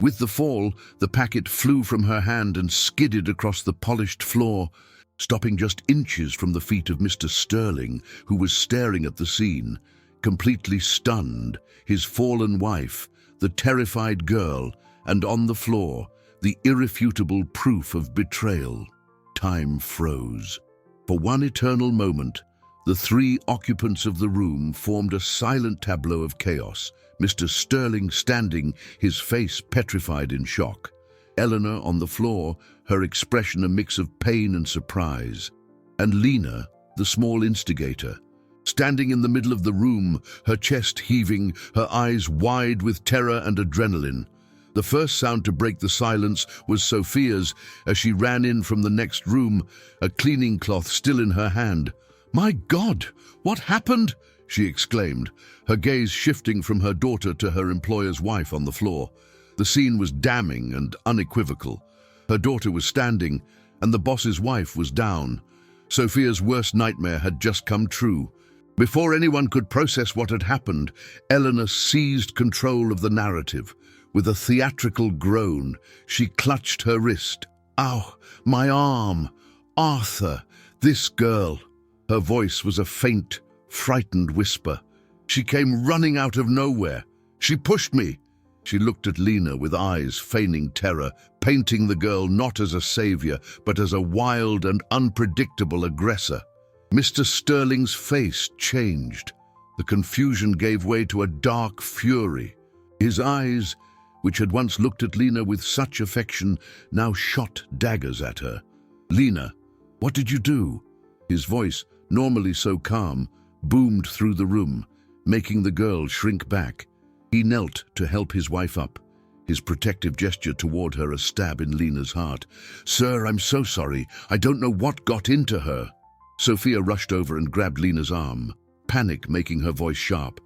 S1: With the fall, the packet flew from her hand and skidded across the polished floor, stopping just inches from the feet of Mr. Sterling, who was staring at the scene, completely stunned, his fallen wife, the terrified girl, and on the floor, the irrefutable proof of betrayal. Time froze. For one eternal moment, the three occupants of the room formed a silent tableau of chaos, Mr. Sterling standing, his face petrified in shock. Eleanor on the floor, her expression a mix of pain and surprise. And Lena, the small instigator, standing in the middle of the room, her chest heaving, her eyes wide with terror and adrenaline. The first sound to break the silence was Sophia's as she ran in from the next room, a cleaning cloth still in her hand. "My God, what happened?" she exclaimed, her gaze shifting from her daughter to her employer's wife on the floor. The scene was damning and unequivocal. Her daughter was standing, and the boss's wife was down. Sophia's worst nightmare had just come true. Before anyone could process what had happened, Eleanor seized control of the narrative. With a theatrical groan, she clutched her wrist. "Ow, my arm! Arthur, this girl!" Her voice was a faint, frightened whisper. "She came running out of nowhere. She pushed me." She looked at Lena with eyes feigning terror, painting the girl not as a savior, but as a wild and unpredictable aggressor. Mr. Sterling's face changed. The confusion gave way to a dark fury. His eyes, which had once looked at Lena with such affection, now shot daggers at her. "Lena, what did you do?" His voice, normally so calm, boomed through the room, making the girl shrink back. He knelt to help his wife up, his protective gesture toward her a stab in Lena's heart. "Sir, I'm so sorry. I don't know what got into her." Sophia rushed over and grabbed Lena's arm, panic making her voice sharp.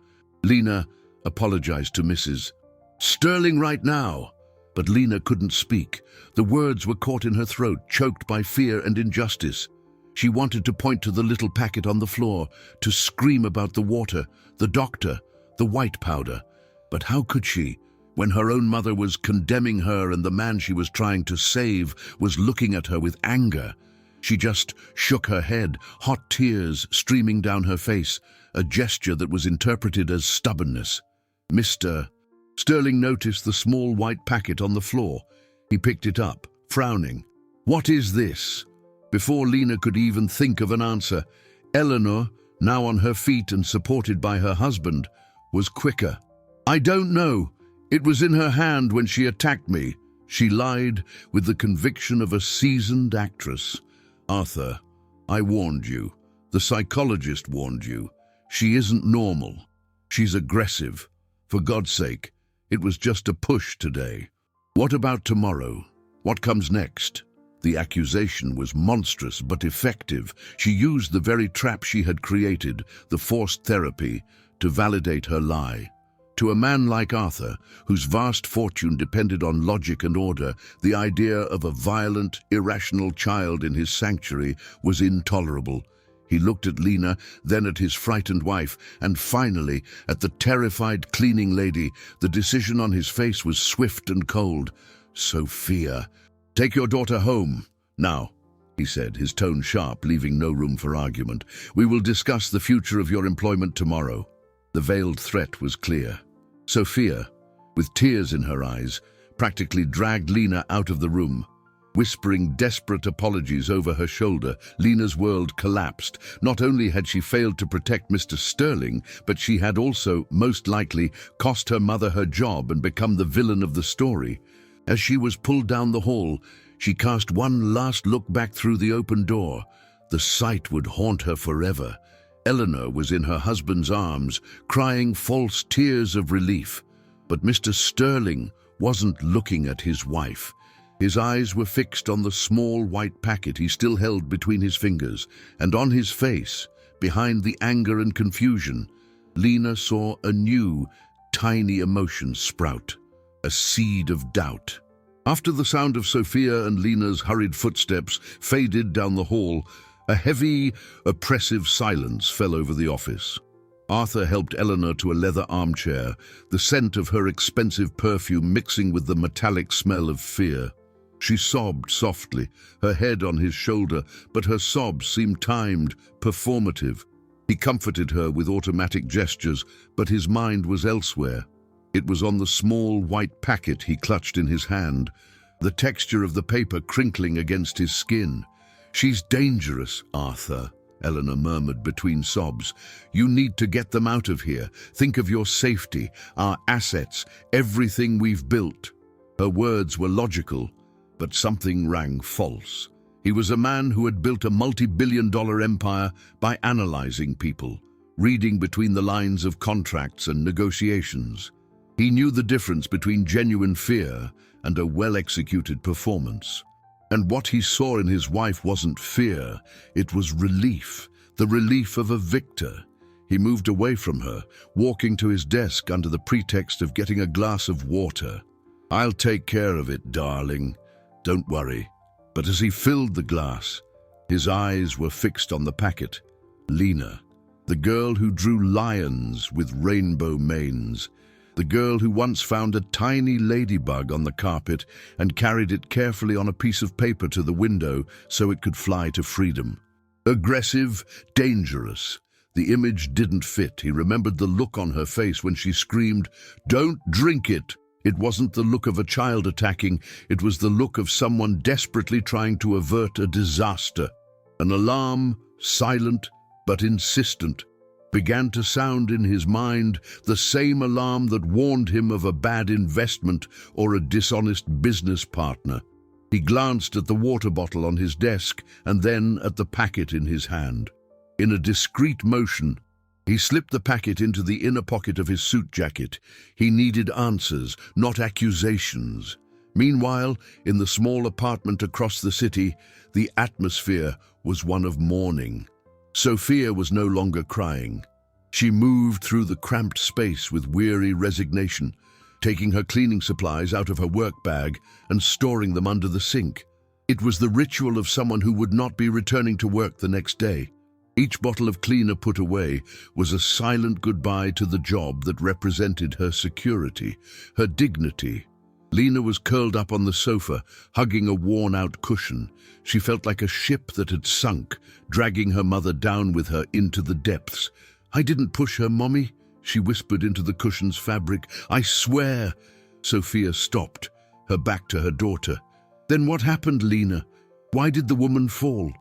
S1: Lena apologized to Mrs. Sterling right now. But Lena couldn't speak. The words were caught in her throat, choked by fear and injustice. She wanted to point to the little packet on the floor, to scream about the water, the doctor, the white powder. But how could she, when her own mother was condemning her and the man she was trying to save was looking at her with anger? She just shook her head, hot tears streaming down her face, a gesture that was interpreted as stubbornness. Mr. Sterling noticed the small white packet on the floor. He picked it up, frowning. "What is this?" Before Lena could even think of an answer, Eleanor, now on her feet and supported by her husband, was quicker. "I don't know. It was in her hand when she attacked me," she lied with the conviction of a seasoned actress. "Arthur, I warned you. The psychologist warned you. She isn't normal. She's aggressive. For God's sake, it was just a push today. What about tomorrow? What comes next?" The accusation was monstrous but effective. She used the very trap she had created, the forced therapy, to validate her lie. To a man like Arthur, whose vast fortune depended on logic and order, the idea of a violent, irrational child in his sanctuary was intolerable. He looked at Lena, then at his frightened wife, and finally at the terrified cleaning lady. The decision on his face was swift and cold. "Sophia, take your daughter home. Now," he said, his tone sharp, leaving no room for argument. "We will discuss the future of your employment tomorrow." The veiled threat was clear. Sophia, with tears in her eyes, practically dragged Lena out of the room. Whispering desperate apologies over her shoulder, Lena's world collapsed. Not only had she failed to protect Mr. Sterling, but she had also, most likely, cost her mother her job and become the villain of the story. As she was pulled down the hall, she cast one last look back through the open door. The sight would haunt her forever. Eleanor was in her husband's arms, crying false tears of relief. But Mr. Sterling wasn't looking at his wife. His eyes were fixed on the small white packet he still held between his fingers, and on his face, behind the anger and confusion, Lena saw a new, tiny emotion sprout, a seed of doubt. After the sound of Sophia and Lena's hurried footsteps faded down the hall, a heavy, oppressive silence fell over the office. Arthur helped Eleanor to a leather armchair, the scent of her expensive perfume mixing with the metallic smell of fear. She sobbed softly, her head on his shoulder, but her sobs seemed timed, performative. He comforted her with automatic gestures, but his mind was elsewhere. It was on the small white packet he clutched in his hand, the texture of the paper crinkling against his skin. "She's dangerous, Arthur," Eleanor murmured between sobs. "You need to get them out of here. Think of your safety, our assets, everything we've built." Her words were logical, but something rang false. He was a man who had built a multi-billion-dollar empire by analyzing people, reading between the lines of contracts and negotiations. He knew the difference between genuine fear and a well-executed performance. And what he saw in his wife wasn't fear, it was relief, the relief of a victor. He moved away from her, walking to his desk under the pretext of getting a glass of water. "I'll take care of it, darling. Don't worry." But as he filled the glass, his eyes were fixed on the packet. Lena, the girl who drew lions with rainbow manes, the girl who once found a tiny ladybug on the carpet and carried it carefully on a piece of paper to the window so it could fly to freedom. Aggressive, dangerous. The image didn't fit. He remembered the look on her face when she screamed, "Don't drink it!" It wasn't the look of a child attacking, it was the look of someone desperately trying to avert a disaster. An alarm, silent but insistent, began to sound in his mind, the same alarm that warned him of a bad investment or a dishonest business partner. He glanced at the water bottle on his desk and then at the packet in his hand. In a discreet motion, he slipped the packet into the inner pocket of his suit jacket. He needed answers, not accusations. Meanwhile, in the small apartment across the city, the atmosphere was one of mourning. Sophia was no longer crying. She moved through the cramped space with weary resignation, taking her cleaning supplies out of her work bag and storing them under the sink. It was the ritual of someone who would not be returning to work the next day. Each bottle of cleaner put away was a silent goodbye to the job that represented her security, her dignity. Lena was curled up on the sofa, hugging a worn-out cushion. She felt like a ship that had sunk, dragging her mother down with her into the depths. "I didn't push her, Mommy," she whispered into the cushion's fabric. "I swear." Sophia stopped, her back to her daughter. "Then what happened, Lena? Why did the woman fall?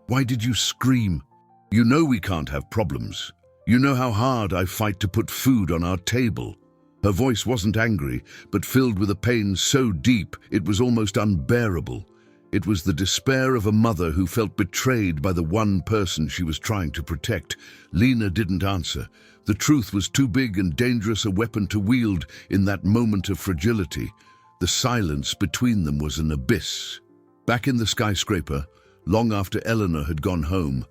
S1: Why did you scream? You know we can't have problems. You know how hard I fight to put food on our table." Her voice wasn't angry, but filled with a pain so deep it was almost unbearable. It was the despair of a mother who felt betrayed by the one person she was trying to protect. Lena didn't answer. The truth was too big and dangerous a weapon to wield in that moment of fragility. The silence between them was an abyss. Back in the skyscraper, long after Eleanor had gone home,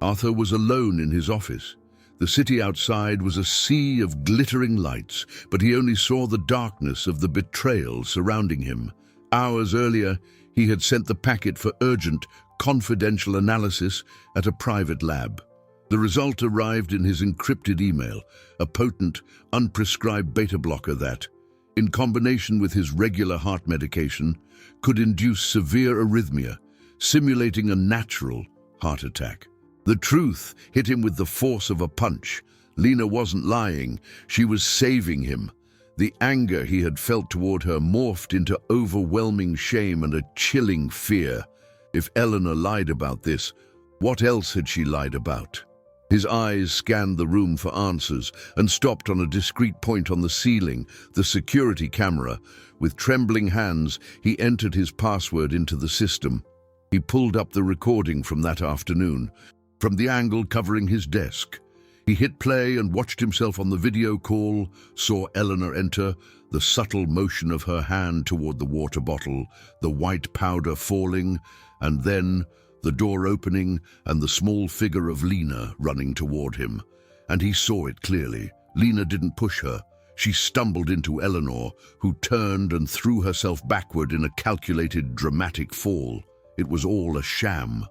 S1: Arthur was alone in his office. The city outside was a sea of glittering lights, but he only saw the darkness of the betrayal surrounding him. Hours earlier, he had sent the packet for urgent, confidential analysis at a private lab. The result arrived in his encrypted email, a potent, unprescribed beta blocker that, in combination with his regular heart medication, could induce severe arrhythmia, simulating a natural heart attack. The truth hit him with the force of a punch. Lena wasn't lying. She was saving him. The anger he had felt toward her morphed into overwhelming shame and a chilling fear. If Eleanor lied about this, what else had she lied about? His eyes scanned the room for answers and stopped on a discreet point on the ceiling, the security camera. With trembling hands, he entered his password into the system. He pulled up the recording from that afternoon, from the angle covering his desk. He hit play and watched himself on the video call, saw Eleanor enter, the subtle motion of her hand toward the water bottle, the white powder falling, and then the door opening and the small figure of Lena running toward him. And he saw it clearly. Lena didn't push her. She stumbled into Eleanor, who turned and threw herself backward in a calculated, dramatic fall. It was all a sham.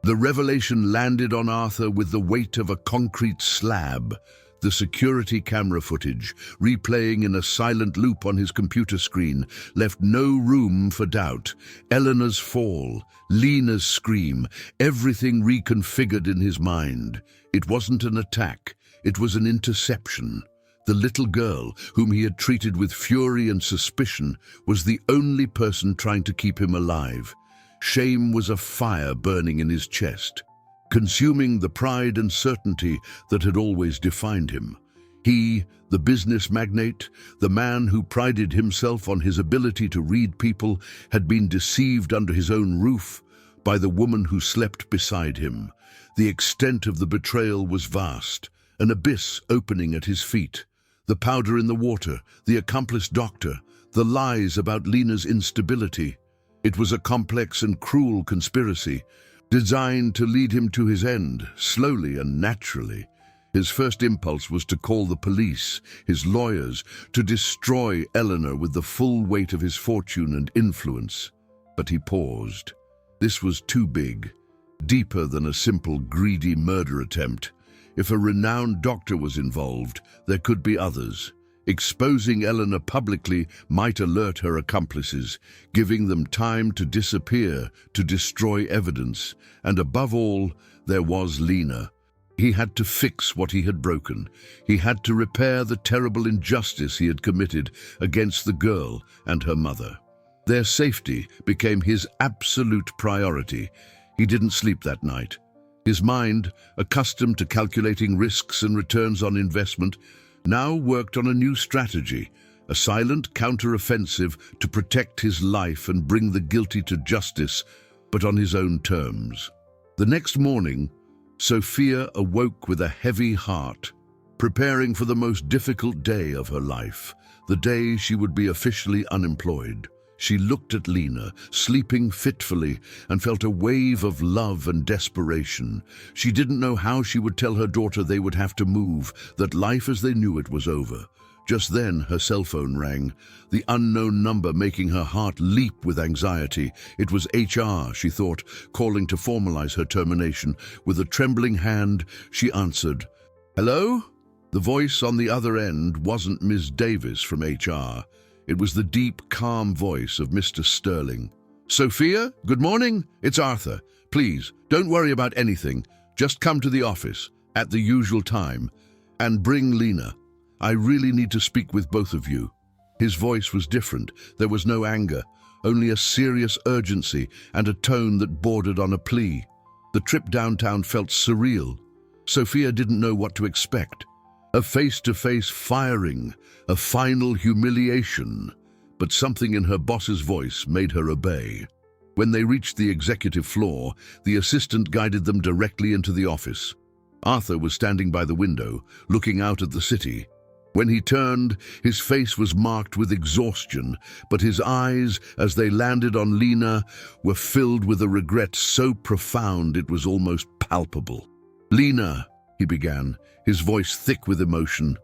S1: The revelation landed on Arthur with the weight of a concrete slab. The security camera footage, replaying in a silent loop on his computer screen, left no room for doubt. Eleanor's fall, Lena's scream, everything reconfigured in his mind. It wasn't an attack, it was an interception. The little girl, whom he had treated with fury and suspicion, was the only person trying to keep him alive. Shame was a fire burning in his chest, consuming the pride and certainty that had always defined him. He, the business magnate, the man who prided himself on his ability to read people, had been deceived under his own roof by the woman who slept beside him. The extent of the betrayal was vast, an abyss opening at his feet. The powder in the water, the accomplice doctor, the lies about Lena's instability. It was a complex and cruel conspiracy, designed to lead him to his end, slowly and naturally. His first impulse was to call the police, his lawyers, to destroy Eleanor with the full weight of his fortune and influence. But he paused. This was too big, deeper than a simple greedy murder attempt. If a renowned doctor was involved, there could be others. Exposing Eleanor publicly might alert her accomplices, giving them time to disappear, to destroy evidence. And above all, there was Lena. He had to fix what he had broken. He had to repair the terrible injustice he had committed against the girl and her mother. Their safety became his absolute priority. He didn't sleep that night. His mind, accustomed to calculating risks and returns on investment, now worked on a new strategy, a silent counter-offensive to protect his life and bring the guilty to justice, but on his own terms. The next morning, Sophia awoke with a heavy heart, preparing for the most difficult day of her life, the day she would be officially unemployed. She looked at Lena, sleeping fitfully, and felt a wave of love and desperation. She didn't know how she would tell her daughter they would have to move, that life as they knew it was over. Just then, her cell phone rang, the unknown number making her heart leap with anxiety. It was HR, she thought, calling to formalize her termination. With a trembling hand, she answered. "Hello?" The voice on the other end wasn't Ms. Davis from HR. It was the deep, calm voice of Mr. Sterling. "Sophia, good morning. It's Arthur. Please, don't worry about anything. Just come to the office at the usual time and bring Lena. I really need to speak with both of you." His voice was different. There was no anger, only a serious urgency and a tone that bordered on a plea. The trip downtown felt surreal. Sophia didn't know what to expect. A face-to-face firing, a final humiliation. But something in her boss's voice made her obey. When they reached the executive floor, the assistant guided them directly into the office. Arthur was standing by the window, looking out at the city. When he turned, his face was marked with exhaustion, but his eyes, as they landed on Lena, were filled with a regret so profound it was almost palpable. "Lena," he began, his voice thick with emotion,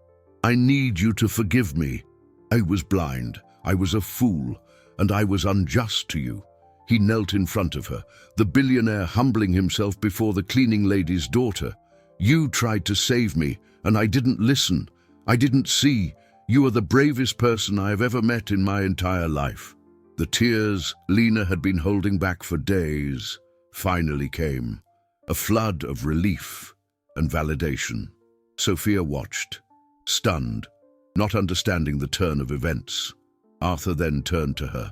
S1: "I need you to forgive me. I was blind, I was a fool, and I was unjust to you." He knelt in front of her, the billionaire humbling himself before the cleaning lady's daughter. "You tried to save me, and I didn't listen. I didn't see. You are the bravest person I have ever met in my entire life." The tears Lena had been holding back for days finally came, a flood of relief and validation. Sophia watched, stunned, not understanding the turn of events. Arthur then turned to her.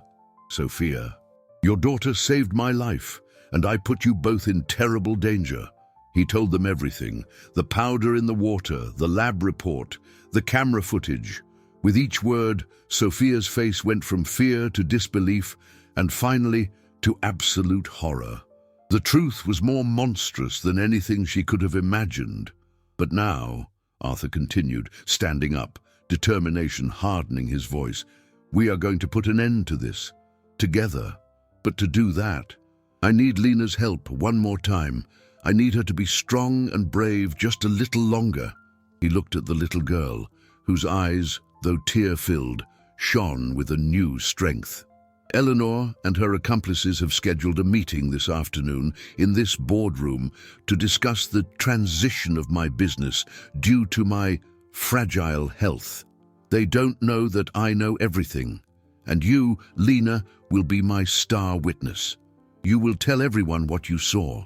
S1: "Sophia, your daughter saved my life, and I put you both in terrible danger." He told them everything, the powder in the water, the lab report, the camera footage. With each word, Sophia's face went from fear to disbelief, and finally to absolute horror. The truth was more monstrous than anything she could have imagined. "But now," Arthur continued, standing up, determination hardening his voice, "we are going to put an end to this, together. But to do that, I need Lena's help one more time. I need her to be strong and brave just a little longer." He looked at the little girl, whose eyes, though tear-filled, shone with a new strength. "Eleanor and her accomplices have scheduled a meeting this afternoon in this boardroom to discuss the transition of my business due to my fragile health. They don't know that I know everything, and you, Lena, will be my star witness. You will tell everyone what you saw.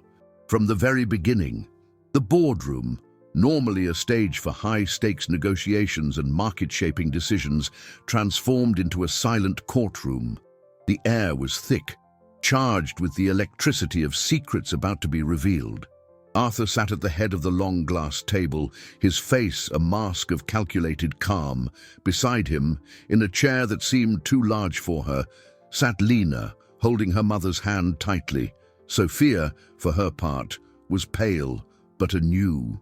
S1: From the very beginning, the boardroom, normally a stage for high-stakes negotiations and market-shaping decisions, transformed into a silent courtroom. The air was thick, charged with the electricity of secrets about to be revealed. Arthur sat at the head of the long glass table, his face a mask of calculated calm. Beside him, in a chair that seemed too large for her, sat Lena, holding her mother's hand tightly. Sophia, for her part, was pale, but anew.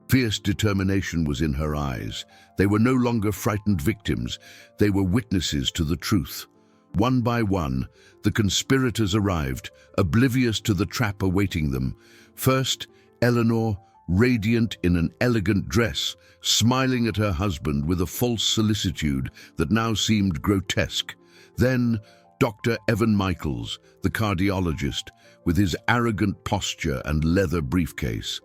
S1: Fierce determination was in her eyes. They were no longer frightened victims. They were witnesses to the truth. One by one, the conspirators arrived, oblivious to the trap awaiting them. First, Eleanor, radiant in an elegant dress, smiling at her husband with a false solicitude that now seemed grotesque. Then, Dr. Evan Michaels, the cardiologist, with his arrogant posture and leather briefcase.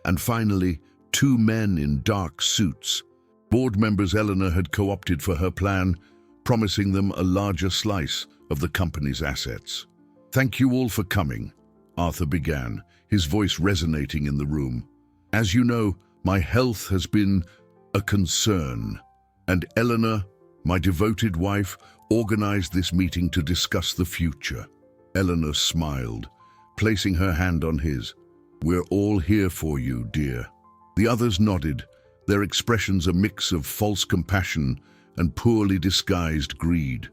S1: And finally, two men in dark suits. Board members Eleanor had co-opted for her plan, promising them a larger slice of the company's assets. "Thank you all for coming," Arthur began, his voice resonating in the room. "As you know, my health has been a concern, and Eleanor, my devoted wife, organized this meeting to discuss the future." Eleanor smiled, placing her hand on his. "We're all here for you, dear." The others nodded, their expressions a mix of false compassion and poorly disguised greed.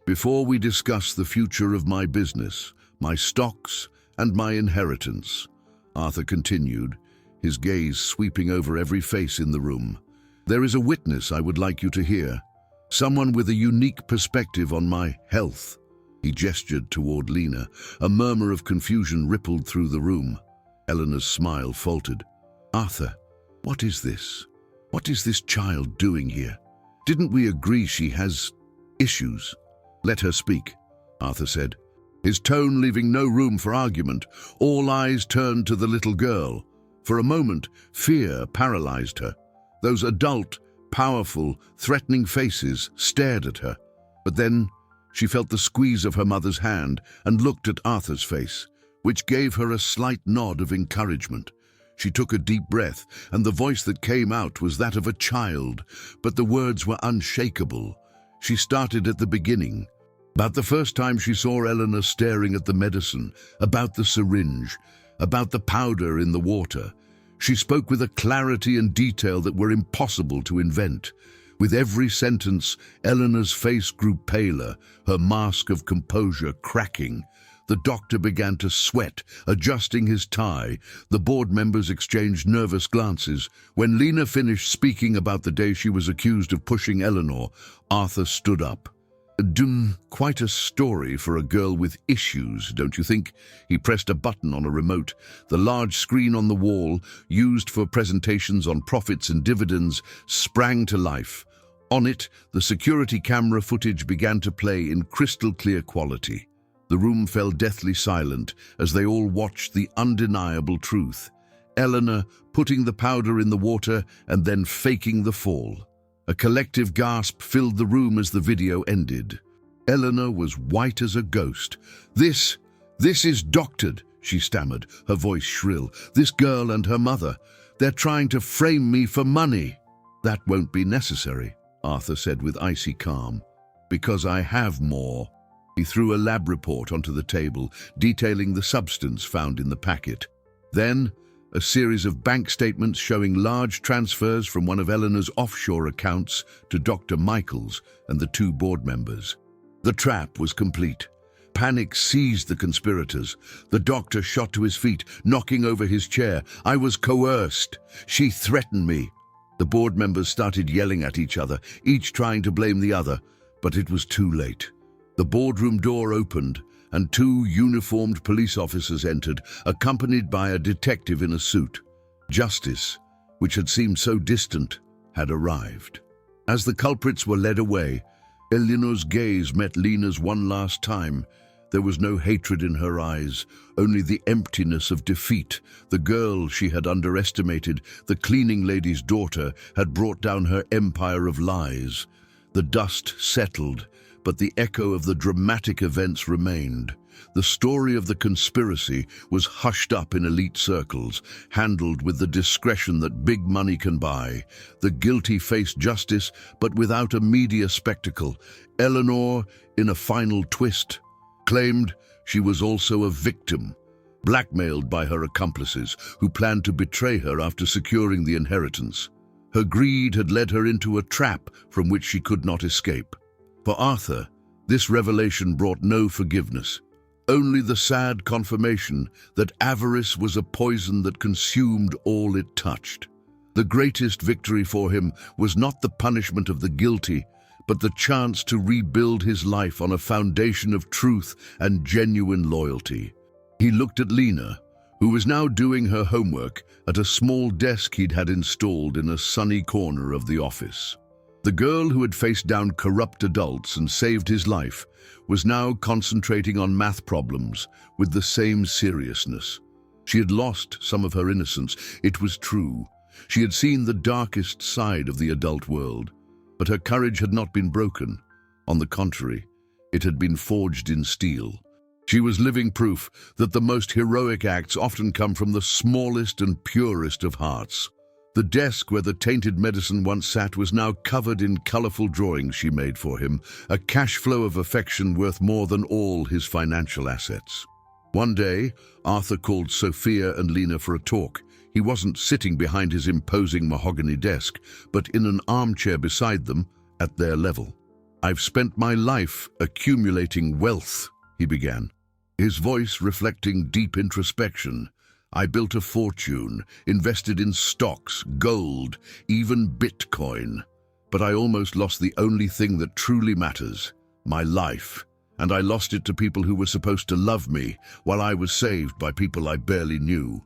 S1: Before we discuss the future of my business, my stocks, and my inheritance," Arthur continued, his gaze sweeping over every face in the room, "there is a witness I would like you to hear. Someone with a unique perspective on my health." He gestured toward Lena. A murmur of confusion rippled through the room. Eleanor's smile faltered. "Arthur, what is this?" What is this child doing here? Didn't we agree she has issues? Let her speak, Arthur said, his tone leaving no room for argument. All eyes turned to the little girl. For a moment, fear paralyzed her. Those adult, powerful, threatening faces stared at her. But then she felt the squeeze of her mother's hand and looked at Arthur's face, which gave her a slight nod of encouragement. She took a deep breath, and the voice that came out was that of a child, but the words were unshakable. She started at the beginning, about the first time she saw Eleanor staring at the medicine, about the syringe, about the powder in the water. She spoke with a clarity and detail that were impossible to invent. With every sentence, Eleanor's face grew paler, her mask of composure cracking. The doctor began to sweat, adjusting his tie. The board members exchanged nervous glances. When Lena finished speaking about the day she was accused of pushing Eleanor, Arthur stood up. Quite a story for a girl with issues, don't you think? He pressed a button on a remote. The large screen on the wall, used for presentations on profits and dividends, sprang to life. On it, the security camera footage began to play in crystal-clear quality. The room fell deathly silent as they all watched the undeniable truth. Eleanor putting the powder in the water and then faking the fall. A collective gasp filled the room as the video ended. Eleanor was white as a ghost. This is doctored, she stammered, her voice shrill. This girl and her mother, they're trying to frame me for money. That won't be necessary, Arthur said with icy calm, because I have more. He threw a lab report onto the table, detailing the substance found in the packet. Then, a series of bank statements showing large transfers from one of Eleanor's offshore accounts to Dr. Michaels and the two board members. The trap was complete. Panic seized the conspirators. The doctor shot to his feet, knocking over his chair. I was coerced. She threatened me. The board members started yelling at each other, each trying to blame the other, but it was too late. The boardroom door opened, and two uniformed police officers entered, accompanied by a detective in a suit. Justice, which had seemed so distant, had arrived. As the culprits were led away, Eleanor's gaze met Lena's one last time. There was no hatred in her eyes, only the emptiness of defeat. The girl she had underestimated, the cleaning lady's daughter, had brought down her empire of lies. The dust settled, but the echo of the dramatic events remained. The story of the conspiracy was hushed up in elite circles, handled with the discretion that big money can buy. The guilty faced justice, but without a media spectacle. Eleanor, in a final twist, claimed she was also a victim, blackmailed by her accomplices who planned to betray her after securing the inheritance. Her greed had led her into a trap from which she could not escape. For Arthur, this revelation brought no forgiveness, only the sad confirmation that avarice was a poison that consumed all it touched. The greatest victory for him was not the punishment of the guilty, but the chance to rebuild his life on a foundation of truth and genuine loyalty. He looked at Lena, who was now doing her homework at a small desk he'd had installed in a sunny corner of the office. The girl who had faced down corrupt adults and saved his life was now concentrating on math problems with the same seriousness. She had lost some of her innocence, it was true. She had seen the darkest side of the adult world, but her courage had not been broken. On the contrary, it had been forged in steel. She was living proof that the most heroic acts often come from the smallest and purest of hearts. The desk where the tainted medicine once sat was now covered in colorful drawings she made for him, a cash flow of affection worth more than all his financial assets. One day, Arthur called Sophia and Lena for a talk. He wasn't sitting behind his imposing mahogany desk, but in an armchair beside them, at their level. I've spent my life accumulating wealth, he began, his voice reflecting deep introspection. I built a fortune, invested in stocks, gold, even Bitcoin. But I almost lost the only thing that truly matters, my life. And I lost it to people who were supposed to love me, while I was saved by people I barely knew.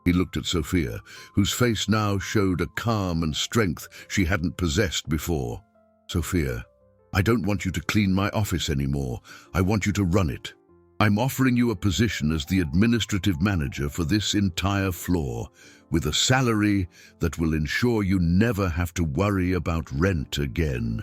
S1: He looked at Sophia, whose face now showed a calm and strength she hadn't possessed before. "Sophia, I don't want you to clean my office anymore. I want you to run it. I'm offering you a position as the administrative manager for this entire floor, with a salary that will ensure you never have to worry about rent again."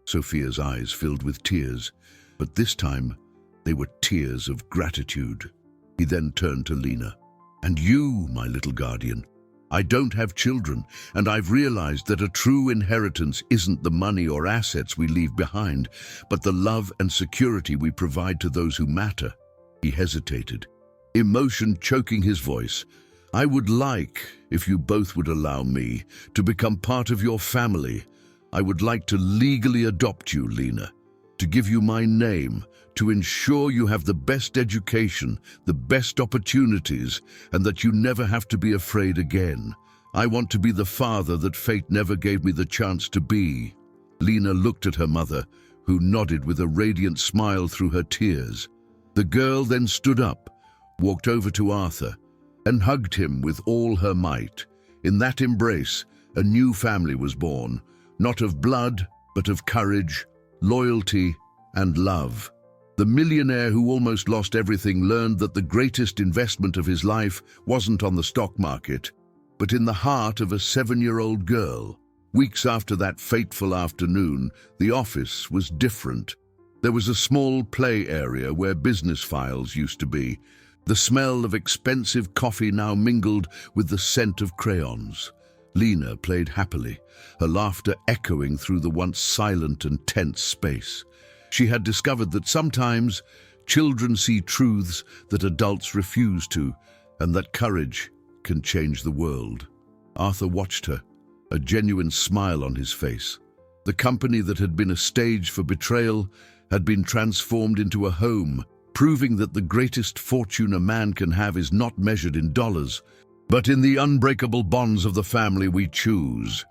S1: Sophia's eyes filled with tears, but this time they were tears of gratitude. He then turned to Lena. "And you, my little guardian, I don't have children, and I've realized that a true inheritance isn't the money or assets we leave behind, but the love and security we provide to those who matter." He hesitated, emotion choking his voice. "I would like, if you both would allow me, to become part of your family. I would like to legally adopt you, Lena, to give you my name, to ensure you have the best education, the best opportunities, and that you never have to be afraid again. I want to be the father that fate never gave me the chance to be." Lena looked at her mother, who nodded with a radiant smile through her tears. The girl then stood up, walked over to Arthur, and hugged him with all her might. In that embrace, a new family was born, not of blood, but of courage, loyalty, and love. The millionaire who almost lost everything learned that the greatest investment of his life wasn't on the stock market, but in the heart of a 7-year-old girl. Weeks after that fateful afternoon, the office was different. There was a small play area where business files used to be. The smell of expensive coffee now mingled with the scent of crayons. Lena played happily, her laughter echoing through the once silent and tense space. She had discovered that sometimes children see truths that adults refuse to, and that courage can change the world. Arthur watched her, a genuine smile on his face. The company that had been a stage for betrayal had been transformed into a home, proving that the greatest fortune a man can have is not measured in dollars, but in the unbreakable bonds of the family we choose.